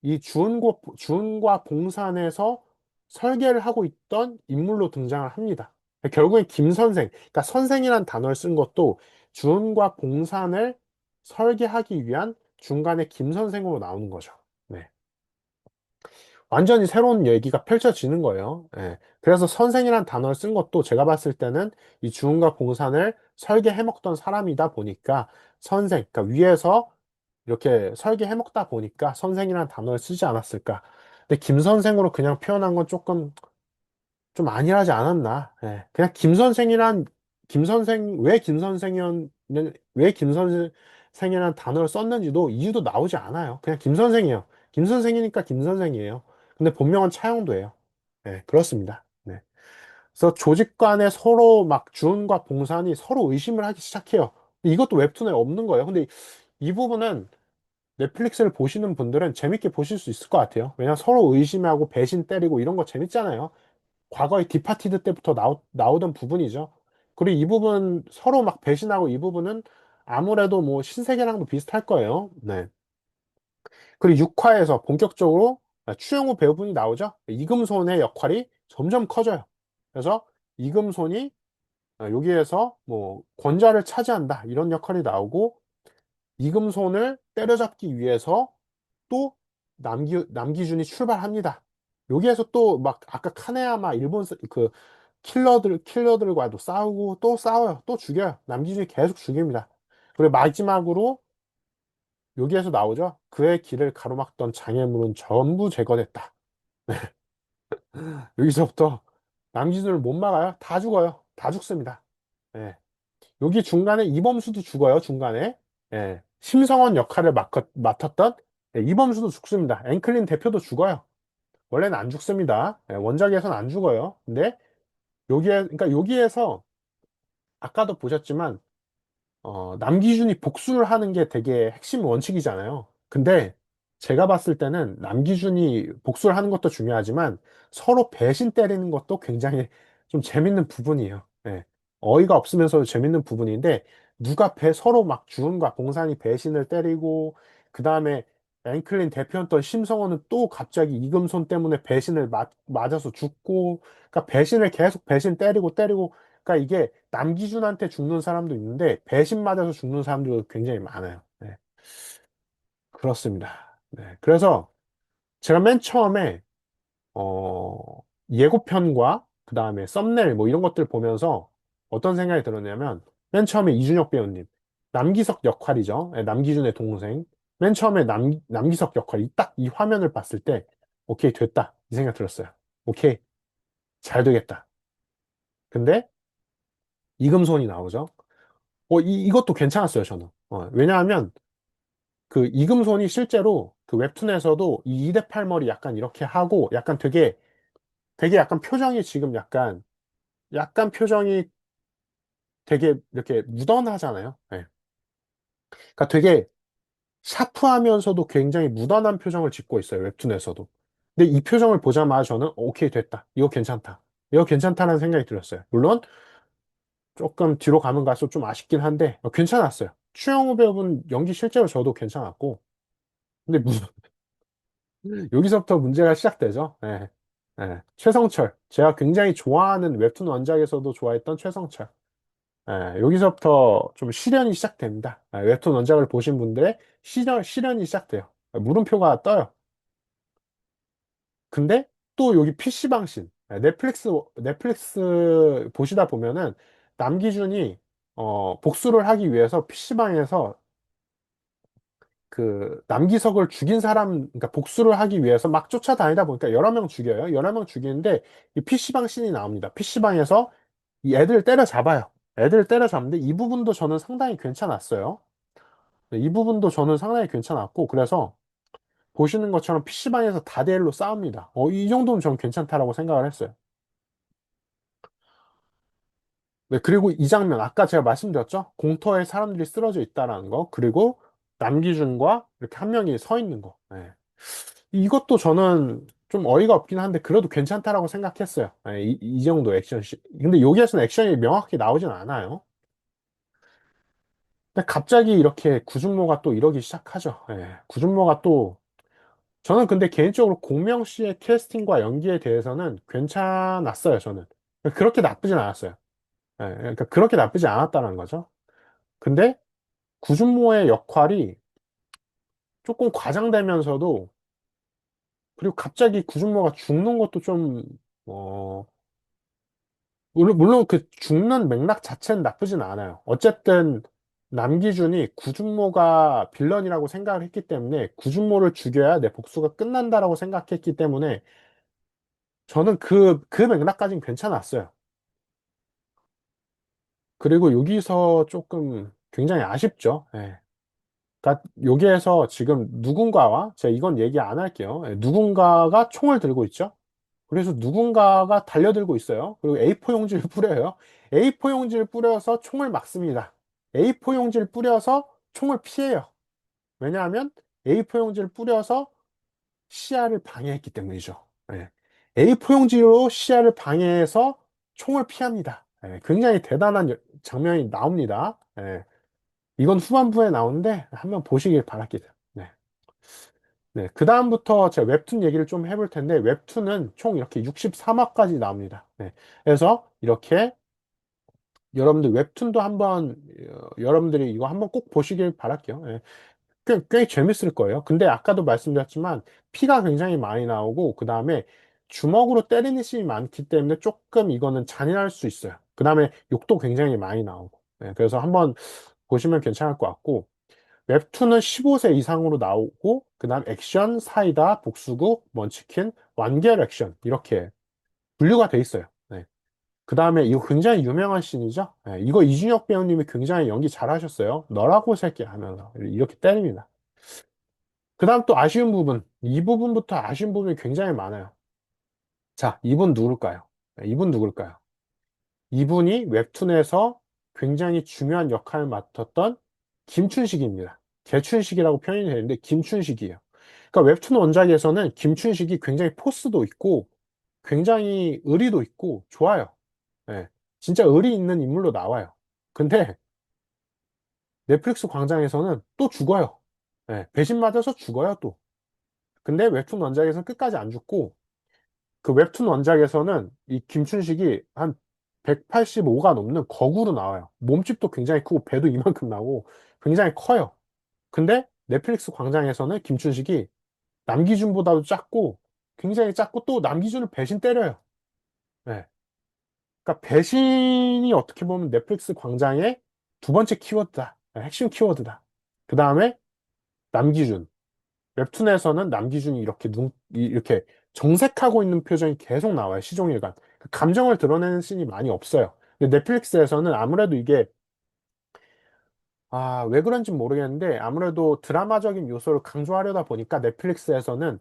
[SPEAKER 1] 이 주은과 봉산에서 설계를 하고 있던 인물로 등장을 합니다. 결국엔 김 선생, 그러니까 선생이란 단어를 쓴 것도 주은과 봉산을 설계하기 위한 중간에 김 선생으로 나오는 거죠. 네. 완전히 새로운 얘기가 펼쳐지는 거예요. 예. 그래서 선생이란 단어를 쓴 것도 제가 봤을 때는 이 주은과 봉산을 설계해 먹던 사람이다 보니까 그러니까 위에서 이렇게 설계해 먹다 보니까 선생이란 단어를 쓰지 않았을까. 근데 김 선생으로 그냥 표현한 건 조금 좀 안일하지 않았나. 예. 그냥 왜 김 선생이라는 단어를 썼는지도 이유도 나오지 않아요. 그냥 김 선생이에요. 김 선생이니까 김 선생이에요. 근데 본명은 차영도예요. 네, 그렇습니다. 네. 그래서 조직 간에 서로 막 주은과 봉산이 서로 의심을 하기 시작해요. 이것도 웹툰에 없는 거예요. 근데 이 부분은 넷플릭스를 보시는 분들은 재밌게 보실 수 있을 것 같아요. 왜냐면 서로 의심하고 배신 때리고 이런 거 재밌잖아요. 과거의 디파티드 때부터 나오던 부분이죠. 그리고 이 부분 서로 막 배신하고 이 부분은 아무래도 뭐 신세계랑도 비슷할 거예요. 네. 그리고 6화에서 본격적으로 추영우 배우분이 나오죠. 이금손의 역할이 점점 커져요. 그래서 이금손이 여기에서 뭐 권좌를 차지한다 이런 역할이 나오고 이금손을 때려잡기 위해서 또 남기준이 출발합니다. 여기에서 또 막 아까 카네야마 일본 그 킬러들과도 싸우고 또 싸워요. 또 죽여요. 남기준이 계속 죽입니다. 그리고 마지막으로 여기에서 나오죠. 그의 길을 가로막던 장애물은 전부 제거됐다. 여기서부터 남기준을 못 막아요. 다 죽어요. 다 죽습니다. 예. 여기 중간에 이범수도 죽어요. 중간에. 예. 심성원 역할을 맡았던 이범수도 죽습니다. 앵클린 대표도 죽어요. 원래는 안 죽습니다. 원작에서는 안 죽어요. 근데 그러니까 여기에서 아까도 보셨지만 남기준이 복수를 하는 게 되게 핵심 원칙이잖아요. 근데 제가 봤을 때는 남기준이 복수를 하는 것도 중요하지만 서로 배신 때리는 것도 굉장히 좀 재밌는 부분이에요. 예. 어이가 없으면서도 재밌는 부분인데 누가 서로 막 주은과 봉산이 배신을 때리고 그 다음에 앵클린 대표였던 심성원은 또 갑자기 이금손 때문에 배신을 맞아서 죽고 그러니까 배신을 계속 배신 때리고 때리고 그러니까 이게 남기준한테 죽는 사람도 있는데 배신 맞아서 죽는 사람들도 굉장히 많아요. 네, 그렇습니다. 네, 그래서 제가 맨 처음에 예고편과 그 다음에 썸네일 뭐 이런 것들 보면서 어떤 생각이 들었냐면 맨 처음에 이준혁 배우님 남기석 역할이죠. 네, 남기준의 동생. 맨 처음에 남기석 역할이 딱 이 화면을 봤을 때 오케이 됐다 이 생각 들었어요. 오케이 잘 되겠다. 근데 이금손이 나오죠. 이것도 괜찮았어요, 저는. 왜냐하면 그 이금손이 실제로 그 웹툰에서도 이 2대 8머리 약간 이렇게 하고 약간 되게 약간 표정이 지금 약간 표정이 되게 이렇게 무던하잖아요. 예. 그러니까 되게 샤프하면서도 굉장히 무던한 표정을 짓고 있어요, 웹툰에서도. 근데 이 표정을 보자마자 저는 오케이, 됐다. 이거 괜찮다. 이거 괜찮다는 생각이 들었어요. 물론 조금 뒤로 가면 갈수록 좀 아쉽긴 한데 괜찮았어요. 추영호 배우분 연기 실제로 저도 괜찮았고 근데 여기서부터 문제가 시작되죠. 예. 예. 최성철. 제가 굉장히 좋아하는 웹툰 원작에서도 좋아했던 최성철. 예. 여기서부터 좀 시련이 시작됩니다. 웹툰 원작을 보신 분들의 시련이 시작돼요. 물음표가 떠요. 근데 또 여기 PC방 씬. 넷플릭스 보시다 보면은 남기준이 복수를 하기 위해서 PC방에서 그 남기석을 죽인 사람, 그러니까 복수를 하기 위해서 막 쫓아다니다 보니까 여러 명 죽여요. 여러 명 죽이는데 이 PC방 씬이 나옵니다. PC방에서 이 애들 때려잡아요. 애들 때려잡는데 이 부분도 저는 상당히 괜찮았어요. 네, 이 부분도 저는 상당히 괜찮았고 그래서 보시는 것처럼 PC방에서 다대엘로 싸웁니다. 이 정도면 저는 괜찮다라고 생각을 했어요. 네, 그리고 이 장면 아까 제가 말씀드렸죠? 공터에 사람들이 쓰러져 있다라는 거 그리고 남기준과 이렇게 한 명이 서 있는 거. 네. 이것도 저는 좀 어이가 없긴 한데 그래도 괜찮다라고 생각했어요. 예, 이 정도 액션 근데 여기에서는 액션이 명확히 나오진 않아요. 근데 갑자기 이렇게 구준모가 또 이러기 시작하죠. 예, 구준모가 또 저는 근데 개인적으로 공명 씨의 캐스팅과 연기에 대해서는 괜찮았어요. 저는 그렇게 나쁘진 않았어요. 예, 그러니까 그렇게 나쁘지 않았다는 거죠. 근데 구준모의 역할이 조금 과장되면서도 그리고 갑자기 구준모가 죽는 것도 좀 물론 그 죽는 맥락 자체는 나쁘진 않아요. 어쨌든 남기준이 구준모가 빌런이라고 생각을 했기 때문에 구준모를 죽여야 내 복수가 끝난다라고 생각했기 때문에 저는 그 맥락까지는 괜찮았어요. 그리고 여기서 조금 굉장히 아쉽죠. 예. 그러니까 여기에서 지금 누군가와 제가 이건 얘기 안 할게요. 예, 누군가가 총을 들고 있죠. 그래서 누군가가 달려들고 있어요. 그리고 A4 용지를 뿌려요. A4 용지를 뿌려서 총을 막습니다. A4 용지를 뿌려서 총을 피해요. 왜냐하면 A4 용지를 뿌려서 시야를 방해했기 때문이죠. 예. A4 용지로 시야를 방해해서 총을 피합니다. 예, 굉장히 대단한 장면이 나옵니다. 예, 이건 후반부에 나오는데 한번 보시길 바랄게요. 네. 네, 그 다음부터 제가 웹툰 얘기를 좀 해볼 텐데, 웹툰은 총 이렇게 63화까지 나옵니다. 네. 그래서 이렇게 여러분들 웹툰도 한번, 여러분들이 이거 한번 꼭 보시길 바랄게요. 예. 꽤 재밌을 거예요. 근데 아까도 말씀드렸지만, 피가 굉장히 많이 나오고, 그 다음에 주먹으로 때리는 씬이 많기 때문에 조금 이거는 잔인할 수 있어요. 그 다음에 욕도 굉장히 많이 나오고. 네, 그래서 한번 보시면 괜찮을 것 같고, 웹툰은 15세 이상으로 나오고 그다음 액션, 사이다, 복수국, 먼치킨, 완결 액션 이렇게 분류가 돼 있어요. 네. 그다음에 이거 굉장히 유명한 씬이죠. 네. 이거 이준혁 배우님이 굉장히 연기 잘하셨어요. 너라고 새끼 하면서 이렇게 때립니다. 그다음 또 아쉬운 부분, 이 부분부터 아쉬운 부분이 굉장히 많아요. 자, 이분 누굴까요? 네, 이분 누굴까요? 이분이 웹툰에서 굉장히 중요한 역할을 맡았던 김춘식입니다. 개춘식이라고 표현이 되는데 김춘식이에요. 그러니까 웹툰 원작에서는 김춘식이 굉장히 포스도 있고 굉장히 의리도 있고 좋아요. 예, 진짜 의리 있는 인물로 나와요. 근데 넷플릭스 광장에서는 또 죽어요. 예, 배신 맞아서 죽어요, 또. 근데 웹툰 원작에서는 끝까지 안 죽고 그 웹툰 원작에서는 이 김춘식이 한 185가 넘는 거구로 나와요. 몸집도 굉장히 크고 배도 이만큼 나고 굉장히 커요. 근데 넷플릭스 광장에서는 김춘식이 남기준보다도 작고 굉장히 작고 또 남기준을 배신 때려요. 네. 그러니까 배신이 어떻게 보면 넷플릭스 광장의 두 번째 키워드다. 네, 핵심 키워드다. 그 다음에 남기준. 웹툰에서는 남기준이 이렇게 정색하고 있는 표정이 계속 나와요. 시종일관. 그 감정을 드러내는 씬이 많이 없어요. 근데 넷플릭스에서는 아무래도 이게, 왜 그런지 모르겠는데, 아무래도 드라마적인 요소를 강조하려다 보니까 넷플릭스에서는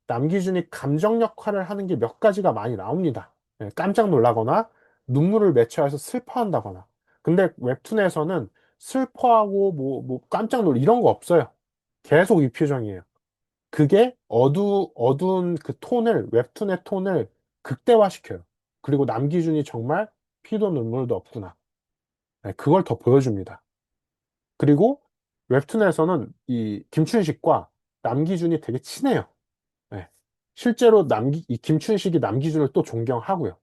[SPEAKER 1] 남기준이 감정 역할을 하는 게 몇 가지가 많이 나옵니다. 예, 깜짝 놀라거나, 눈물을 맺혀서 슬퍼한다거나. 근데 웹툰에서는 슬퍼하고, 깜짝 이런 거 없어요. 계속 이 표정이에요. 그게 어두운 그 톤을, 웹툰의 톤을 극대화시켜요. 그리고 남기준이 정말 피도 눈물도 없구나. 네, 그걸 더 보여줍니다. 그리고 웹툰에서는 이 김춘식과 남기준이 되게 친해요. 네. 실제로 이 김춘식이 남기준을 또 존경하고요.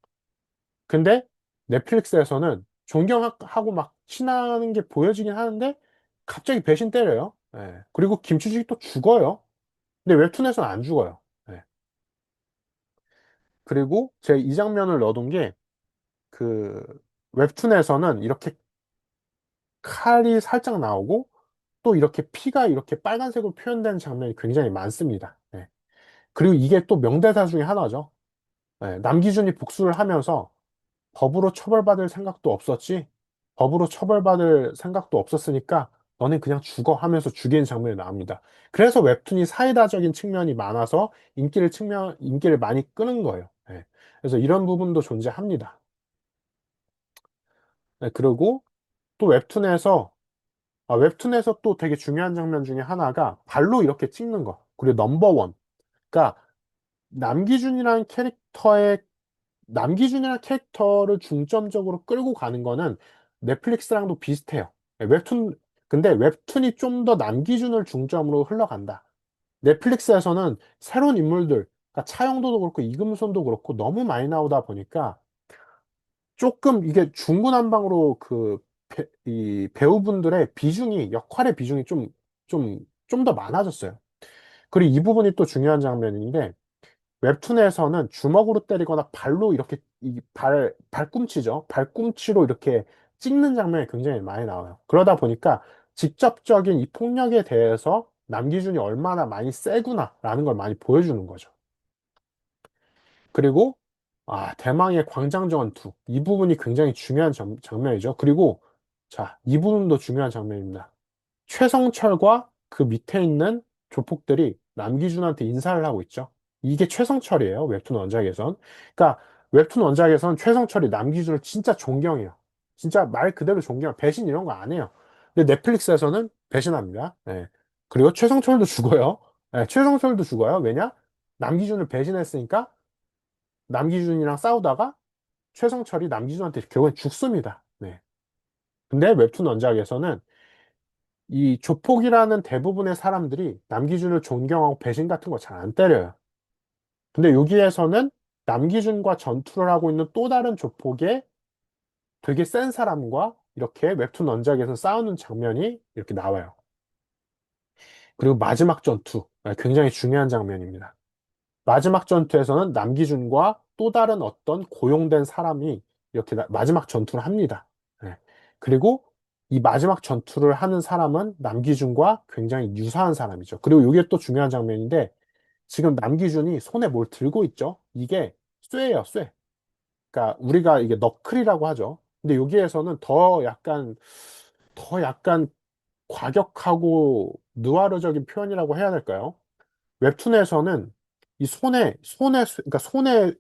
[SPEAKER 1] 근데 넷플릭스에서는 존경하고 막 친하는 게 보여지긴 하는데 갑자기 배신 때려요. 네. 그리고 김춘식이 또 죽어요. 근데 웹툰에서는 안 죽어요. 네. 그리고 제 이 장면을 넣어둔 게 그 웹툰에서는 이렇게 칼이 살짝 나오고 또 이렇게 피가 이렇게 빨간색으로 표현되는 장면이 굉장히 많습니다. 네. 그리고 이게 또 명대사 중에 하나죠. 네. 남기준이 복수를 하면서 법으로 처벌받을 생각도 없었지. 법으로 처벌받을 생각도 없었으니까 너는 그냥 죽어 하면서 죽이는 장면이 나옵니다. 그래서 웹툰이 사이다적인 측면이 많아서 인기를 많이 끄는 거예요. 네. 그래서 이런 부분도 존재합니다. 네, 그리고 또 웹툰에서 또 되게 중요한 장면 중에 하나가 발로 이렇게 찍는 거. 그리고 넘버원. 그러니까 남기준이라는 캐릭터의, 남기준이라는 캐릭터를 중점적으로 끌고 가는 거는 넷플릭스랑도 비슷해요. 네, 근데 웹툰이 좀 더 남기준을 중점으로 흘러간다. 넷플릭스에서는 새로운 인물들, 그러니까 차영도도 그렇고 이금손도 그렇고 너무 많이 나오다 보니까 조금 이게 중구난방으로 이 배우분들의 역할의 비중이 좀 더 많아졌어요. 그리고 이 부분이 또 중요한 장면인데, 웹툰에서는 주먹으로 때리거나 발로 이렇게, 발꿈치죠. 발꿈치로 이렇게 찍는 장면이 굉장히 많이 나와요. 그러다 보니까 직접적인 이 폭력에 대해서 남기준이 얼마나 많이 세구나라는 걸 많이 보여주는 거죠. 그리고 대망의 광장전 투. 이 부분이 굉장히 중요한 장면이죠. 그리고 자, 이 부분도 중요한 장면입니다. 최성철과 그 밑에 있는 조폭들이 남기준한테 인사를 하고 있죠. 이게 최성철이에요. 웹툰 원작에선. 그러니까 웹툰 원작에선 최성철이 남기준을 진짜 존경해요. 진짜 말 그대로 존경, 배신 이런 거 안 해요. 근데 넷플릭스에서는 배신합니다. 네. 그리고 최성철도 죽어요. 네, 최성철도 죽어요. 왜냐? 남기준을 배신했으니까 남기준이랑 싸우다가 최성철이 남기준한테 결국엔 죽습니다. 네. 근데 웹툰 원작에서는 이 조폭이라는 대부분의 사람들이 남기준을 존경하고 배신 같은 거 잘 안 때려요. 근데 여기에서는 남기준과 전투를 하고 있는 또 다른 조폭의 되게 센 사람과 이렇게 웹툰 원작에서 싸우는 장면이 이렇게 나와요. 그리고 마지막 전투. 굉장히 중요한 장면입니다. 마지막 전투에서는 남기준과 또 다른 어떤 고용된 사람이 이렇게 마지막 전투를 합니다. 네. 그리고 이 마지막 전투를 하는 사람은 남기준과 굉장히 유사한 사람이죠. 그리고 이게 또 중요한 장면인데 지금 남기준이 손에 뭘 들고 있죠? 이게 쇠예요, 쇠. 그러니까 우리가 이게 너클이라고 하죠. 근데 여기에서는 더 약간 과격하고 느와르적인 표현이라고 해야 될까요? 웹툰에서는 이 그러니까 손에,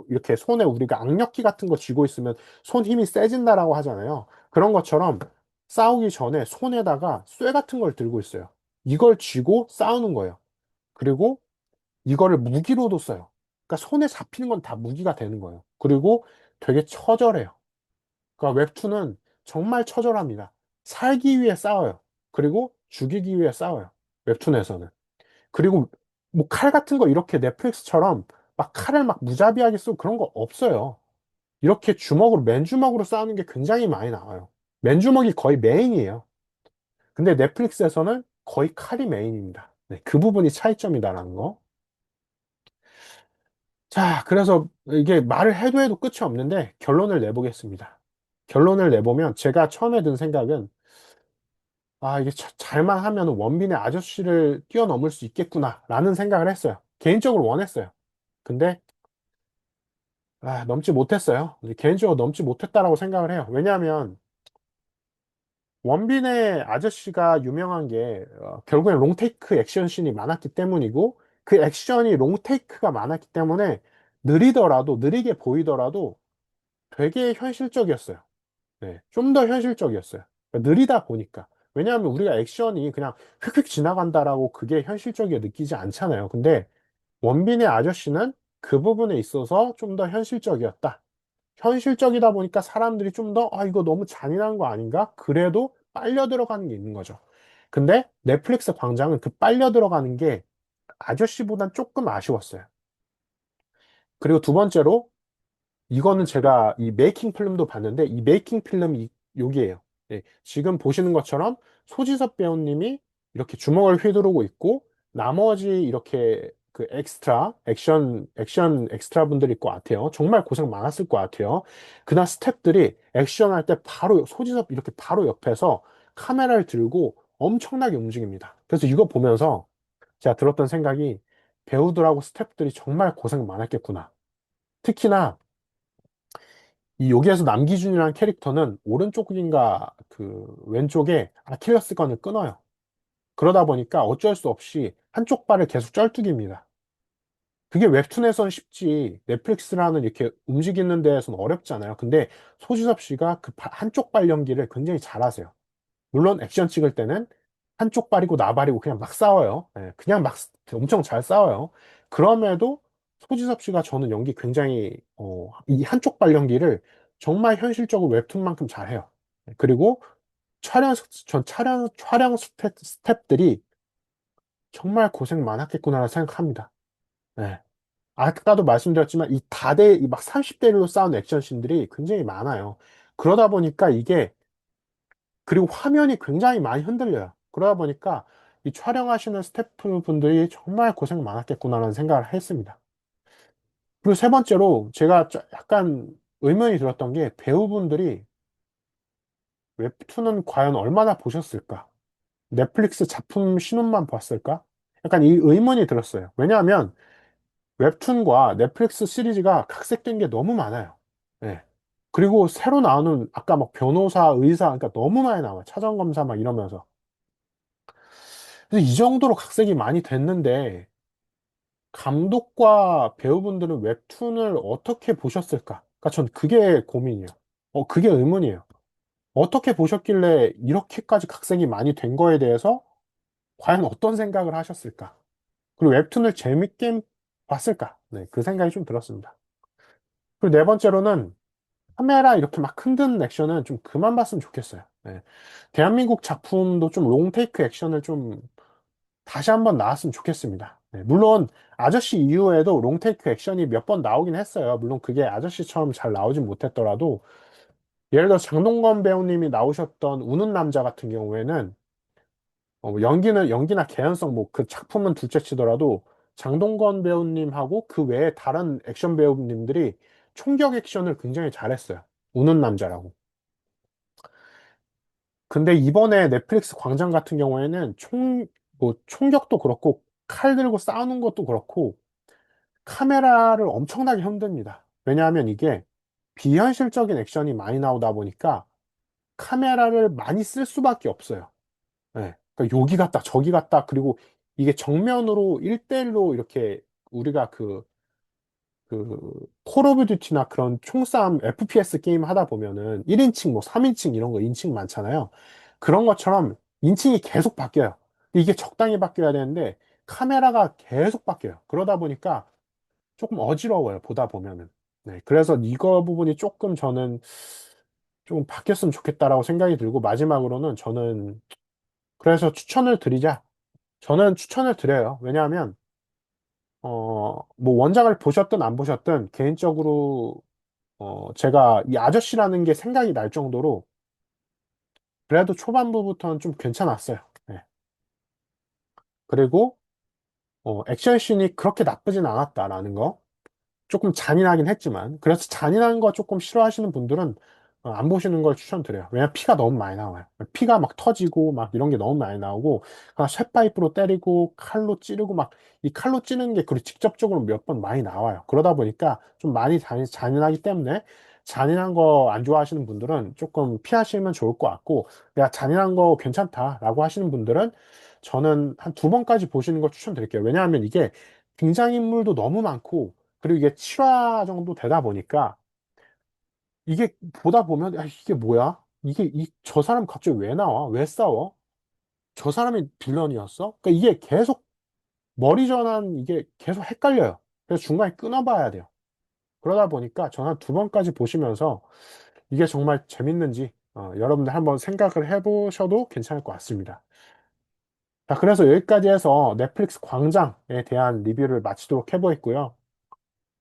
[SPEAKER 1] 이렇게 손에 우리가 악력기 같은 거 쥐고 있으면 손 힘이 세진다라고 하잖아요. 그런 것처럼 싸우기 전에 손에다가 쇠 같은 걸 들고 있어요. 이걸 쥐고 싸우는 거예요. 그리고 이거를 무기로도 써요. 그러니까 손에 잡히는 건 다 무기가 되는 거예요. 그리고 되게 처절해요. 그러니까 웹툰은 정말 처절합니다. 살기 위해 싸워요. 그리고 죽이기 위해 싸워요. 웹툰에서는. 그리고 뭐 칼 같은 거 이렇게 넷플릭스처럼 막 칼을 막 무자비하게 쓰고 그런 거 없어요. 이렇게 주먹으로, 맨주먹으로 싸우는 게 굉장히 많이 나와요. 맨주먹이 거의 메인이에요. 근데 넷플릭스에서는 거의 칼이 메인입니다. 네, 그 부분이 차이점이다라는 거. 자, 그래서 이게 말을 해도 해도 끝이 없는데 결론을 내보겠습니다. 결론을 내보면 제가 처음에 든 생각은 아, 이게 잘만 하면 원빈의 아저씨를 뛰어넘을 수 있겠구나라는 생각을 했어요. 개인적으로 원했어요. 근데 넘지 못했어요. 개인적으로 넘지 못했다라고 생각을 해요. 왜냐하면 원빈의 아저씨가 유명한 게 결국엔 롱테이크 액션씬이 많았기 때문이고 그 액션이 롱테이크가 많았기 때문에 느리더라도 느리게 보이더라도 되게 현실적이었어요. 네, 좀 더 현실적이었어요. 그러니까 느리다 보니까. 왜냐하면 우리가 액션이 그냥 휙휙 지나간다라고 그게 현실적이게 느끼지 않잖아요. 근데 원빈의 아저씨는 그 부분에 있어서 좀 더 현실적이었다. 현실적이다 보니까 사람들이 좀 더, 이거 너무 잔인한 거 아닌가? 그래도 빨려 들어가는 게 있는 거죠. 근데 넷플릭스 광장은 그 빨려 들어가는 게 아저씨보단 조금 아쉬웠어요. 그리고 두 번째로, 이거는 제가 이 메이킹 필름도 봤는데, 이 메이킹 필름이 여기에요. 예, 지금 보시는 것처럼 소지섭 배우님이 이렇게 주먹을 휘두르고 있고, 나머지 이렇게 그 액션 엑스트라 분들일 것 같아요. 정말 고생 많았을 것 같아요. 그날 스태프들이 액션 할 때 바로 소지섭 이렇게 바로 옆에서 카메라를 들고 엄청나게 움직입니다. 그래서 이거 보면서 제가 들었던 생각이 배우들하고 스태프들이 정말 고생 많았겠구나. 특히나 이 여기에서 남기준이라는 캐릭터는 오른쪽인가 그 왼쪽에 아킬레스건을 끊어요. 그러다 보니까 어쩔 수 없이 한쪽 발을 계속 쩔뚝입니다. 그게 웹툰에선 쉽지 넷플릭스라는 이렇게 움직이는 데에서는 어렵잖아요. 근데 소지섭 씨가 그 한쪽 발 연기를 굉장히 잘하세요. 물론 액션 찍을 때는 한쪽 발이고 나발이고 그냥 막 싸워요. 예, 그냥 막 엄청 잘 싸워요. 그럼에도 소지섭 씨가 저는 연기 굉장히 이 한쪽 발 연기를 정말 현실적으로 웹툰만큼 잘해요. 예, 그리고 촬영 스텝들이 정말 고생 많았겠구나라는 생각합니다. 예. 아까도 말씀드렸지만 이 다대 막 30대로 싸운 액션씬들이 굉장히 많아요. 그러다 보니까 이게 그리고 화면이 굉장히 많이 흔들려요. 그러다 보니까 이 촬영하시는 스태프분들이 정말 고생 많았겠구나라는 생각을 했습니다. 그리고 세 번째로 제가 약간 의문이 들었던 게 배우분들이 웹툰은 과연 얼마나 보셨을까? 넷플릭스 작품 신혼만 봤을까? 약간 이 의문이 들었어요. 왜냐하면 웹툰과 넷플릭스 시리즈가 각색된 게 너무 많아요. 예. 그리고 새로 나오는 아까 막 변호사, 의사, 그러니까 너무 많이 나와요. 차장검사 막 이러면서. 그래서 이 정도로 각색이 많이 됐는데 감독과 배우분들은 웹툰을 어떻게 보셨을까? 그러니까 전 그게 고민이에요. 그게 의문이에요. 어떻게 보셨길래 이렇게까지 각색이 많이 된 거에 대해서 과연 어떤 생각을 하셨을까? 그리고 웹툰을 재밌게 봤을까? 네, 그 생각이 좀 들었습니다. 그리고 네 번째로는 카메라 이렇게 막 흔드는 액션은 좀 그만 봤으면 좋겠어요. 네. 대한민국 작품도 좀 롱테이크 액션을 좀 다시 한번 나왔으면 좋겠습니다. 네, 물론 아저씨 이후에도 롱테이크 액션이 몇 번 나오긴 했어요. 물론 그게 아저씨처럼 잘 나오진 못했더라도 예를 들어 장동건 배우님이 나오셨던 우는 남자 같은 경우에는 연기나 개연성 뭐 그 작품은 둘째 치더라도 장동건 배우님하고 그 외에 다른 액션 배우님들이 총격 액션을 굉장히 잘했어요. 우는 남자라고. 근데 이번에 넷플릭스 광장 같은 경우에는 뭐 총격도 그렇고 칼 들고 싸우는 것도 그렇고 카메라를 엄청나게 흔듭니다. 왜냐하면 이게 비현실적인 액션이 많이 나오다 보니까 카메라를 많이 쓸 수밖에 없어요. 네. 그러니까 여기 갔다 저기 갔다 그리고 이게 정면으로 1대1로 이렇게 우리가 그 콜 오브 듀티나 그런 총싸움 FPS 게임 하다 보면은 1인칭, 뭐 3인칭 이런 거 인칭 많잖아요. 그런 것처럼 인칭이 계속 바뀌어요. 이게 적당히 바뀌어야 되는데 카메라가 계속 바뀌어요. 그러다 보니까 조금 어지러워요. 보다 보면은. 네, 그래서 이거 부분이 조금 저는 좀 바뀌었으면 좋겠다라고 생각이 들고 마지막으로는 저는 그래서 추천을 드리자. 저는 추천을 드려요. 왜냐하면 뭐 원작을 보셨든 안 보셨든 개인적으로 제가 이 아저씨라는 게 생각이 날 정도로 그래도 초반부부터는 좀 괜찮았어요. 네. 그리고 액션씬이 그렇게 나쁘진 않았다라는 거. 조금 잔인하긴 했지만 그래서 잔인한 거 조금 싫어하시는 분들은 안 보시는 걸 추천드려요. 왜냐면 피가 너무 많이 나와요. 피가 막 터지고 막 이런 게 너무 많이 나오고 그냥 쇠파이프로 때리고 칼로 찌르고 막 이 칼로 찌르는 게 그리고 직접적으로 몇 번 많이 나와요. 그러다 보니까 좀 많이 잔인하기 때문에 잔인한 거 안 좋아하시는 분들은 조금 피하시면 좋을 것 같고 내가 잔인한 거 괜찮다라고 하시는 분들은 저는 한 두 번까지 보시는 걸 추천드릴게요. 왜냐하면 이게 등장인물도 너무 많고 그리고 이게 7화 정도 되다 보니까 이게 보다 보면 야, 이게 뭐야? 저 사람 갑자기 왜 나와? 왜 싸워? 저 사람이 빌런이었어? 그러니까 이게 계속 머리 전환 이게 계속 헷갈려요. 그래서 중간에 끊어봐야 돼요. 그러다 보니까 저는 한 두 번까지 보시면서 이게 정말 재밌는지 여러분들 한번 생각을 해보셔도 괜찮을 것 같습니다. 자, 그래서 여기까지 해서 넷플릭스 광장에 대한 리뷰를 마치도록 해보겠고요.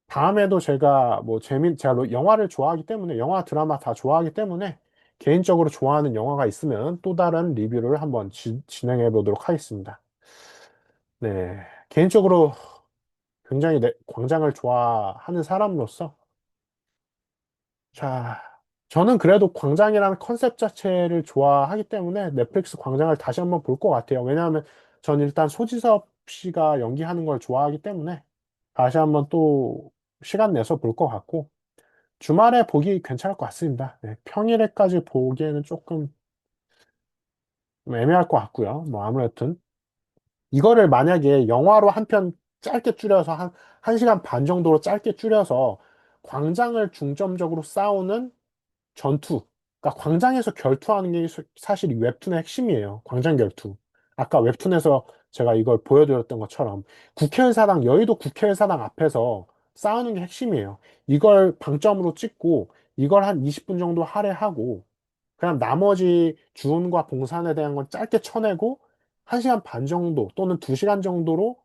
[SPEAKER 1] 다음에도 제가 뭐 제가 영화를 좋아하기 때문에 영화 드라마 다 좋아하기 때문에 개인적으로 좋아하는 영화가 있으면 또 다른 리뷰를 한번 진행해 보도록 하겠습니다. 네. 개인적으로 굉장히 광장을 좋아하는 사람으로서 자, 저는 그래도 광장이라는 컨셉 자체를 좋아하기 때문에 넷플릭스 광장을 다시 한번 볼 것 같아요. 왜냐하면 전 일단 소지섭 씨가 연기하는 걸 좋아하기 때문에 다시 한번 또 시간 내서 볼 것 같고 주말에 보기 괜찮을 것 같습니다. 네, 평일에까지 보기에는 조금 좀 애매할 것 같고요. 뭐 아무래도 이거를 만약에 영화로 한 편 짧게 줄여서 한 시간 반 정도로 짧게 줄여서 광장을 중점적으로 싸우는 전투. 그러니까 광장에서 결투하는 게 사실 이 웹툰의 핵심이에요. 광장 결투. 아까 웹툰에서 제가 이걸 보여드렸던 것처럼 국회의사당, 여의도 국회의사당 앞에서 싸우는 게 핵심이에요. 이걸 방점으로 찍고 이걸 한 20분 정도 할애하고 그냥 나머지 주운과 봉산에 대한 건 짧게 쳐내고 1시간 반 정도 또는 2시간 정도로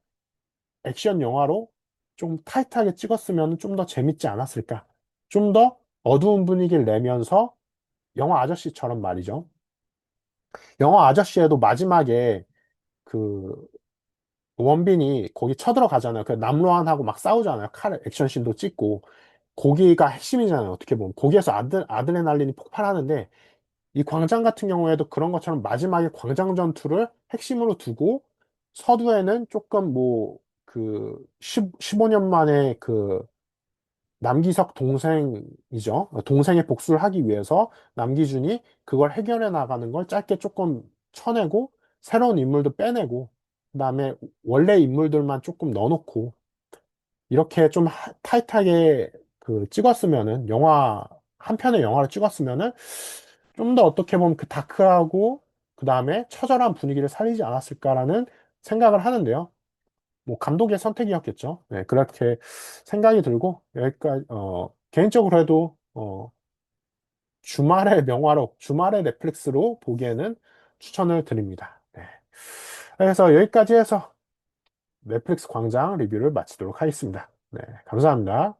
[SPEAKER 1] 액션 영화로 좀 타이트하게 찍었으면 좀 더 재밌지 않았을까. 좀 더 어두운 분위기를 내면서 영화 아저씨처럼 말이죠. 영화 아저씨에도 마지막에 그 원빈이 거기 쳐들어가잖아요. 그 남로한하고 막 싸우잖아요. 칼 액션씬도 찍고. 거기가 핵심이잖아요. 어떻게 보면. 거기에서 아드레날린이 폭발하는데 이 광장 같은 경우에도 그런 것처럼 마지막에 광장 전투를 핵심으로 두고 서두에는 조금 뭐 그 15년 만에 그 남기석 동생이죠. 동생의 복수를 하기 위해서 남기준이 그걸 해결해 나가는 걸 짧게 조금 쳐내고 새로운 인물도 빼내고 그다음에 원래 인물들만 조금 넣어놓고 이렇게 좀 타이트하게 그 찍었으면은 한 편의 영화를 찍었으면은 좀 더 어떻게 보면 그 다크하고 그다음에 처절한 분위기를 살리지 않았을까라는 생각을 하는데요. 뭐 감독의 선택이었겠죠. 네, 그렇게 생각이 들고 여기까지 개인적으로 해도 주말에 명화로 주말에 넷플릭스로 보기에는 추천을 드립니다. 네. 그래서 여기까지 해서 넷플릭스 광장 리뷰를 마치도록 하겠습니다. 네, 감사합니다.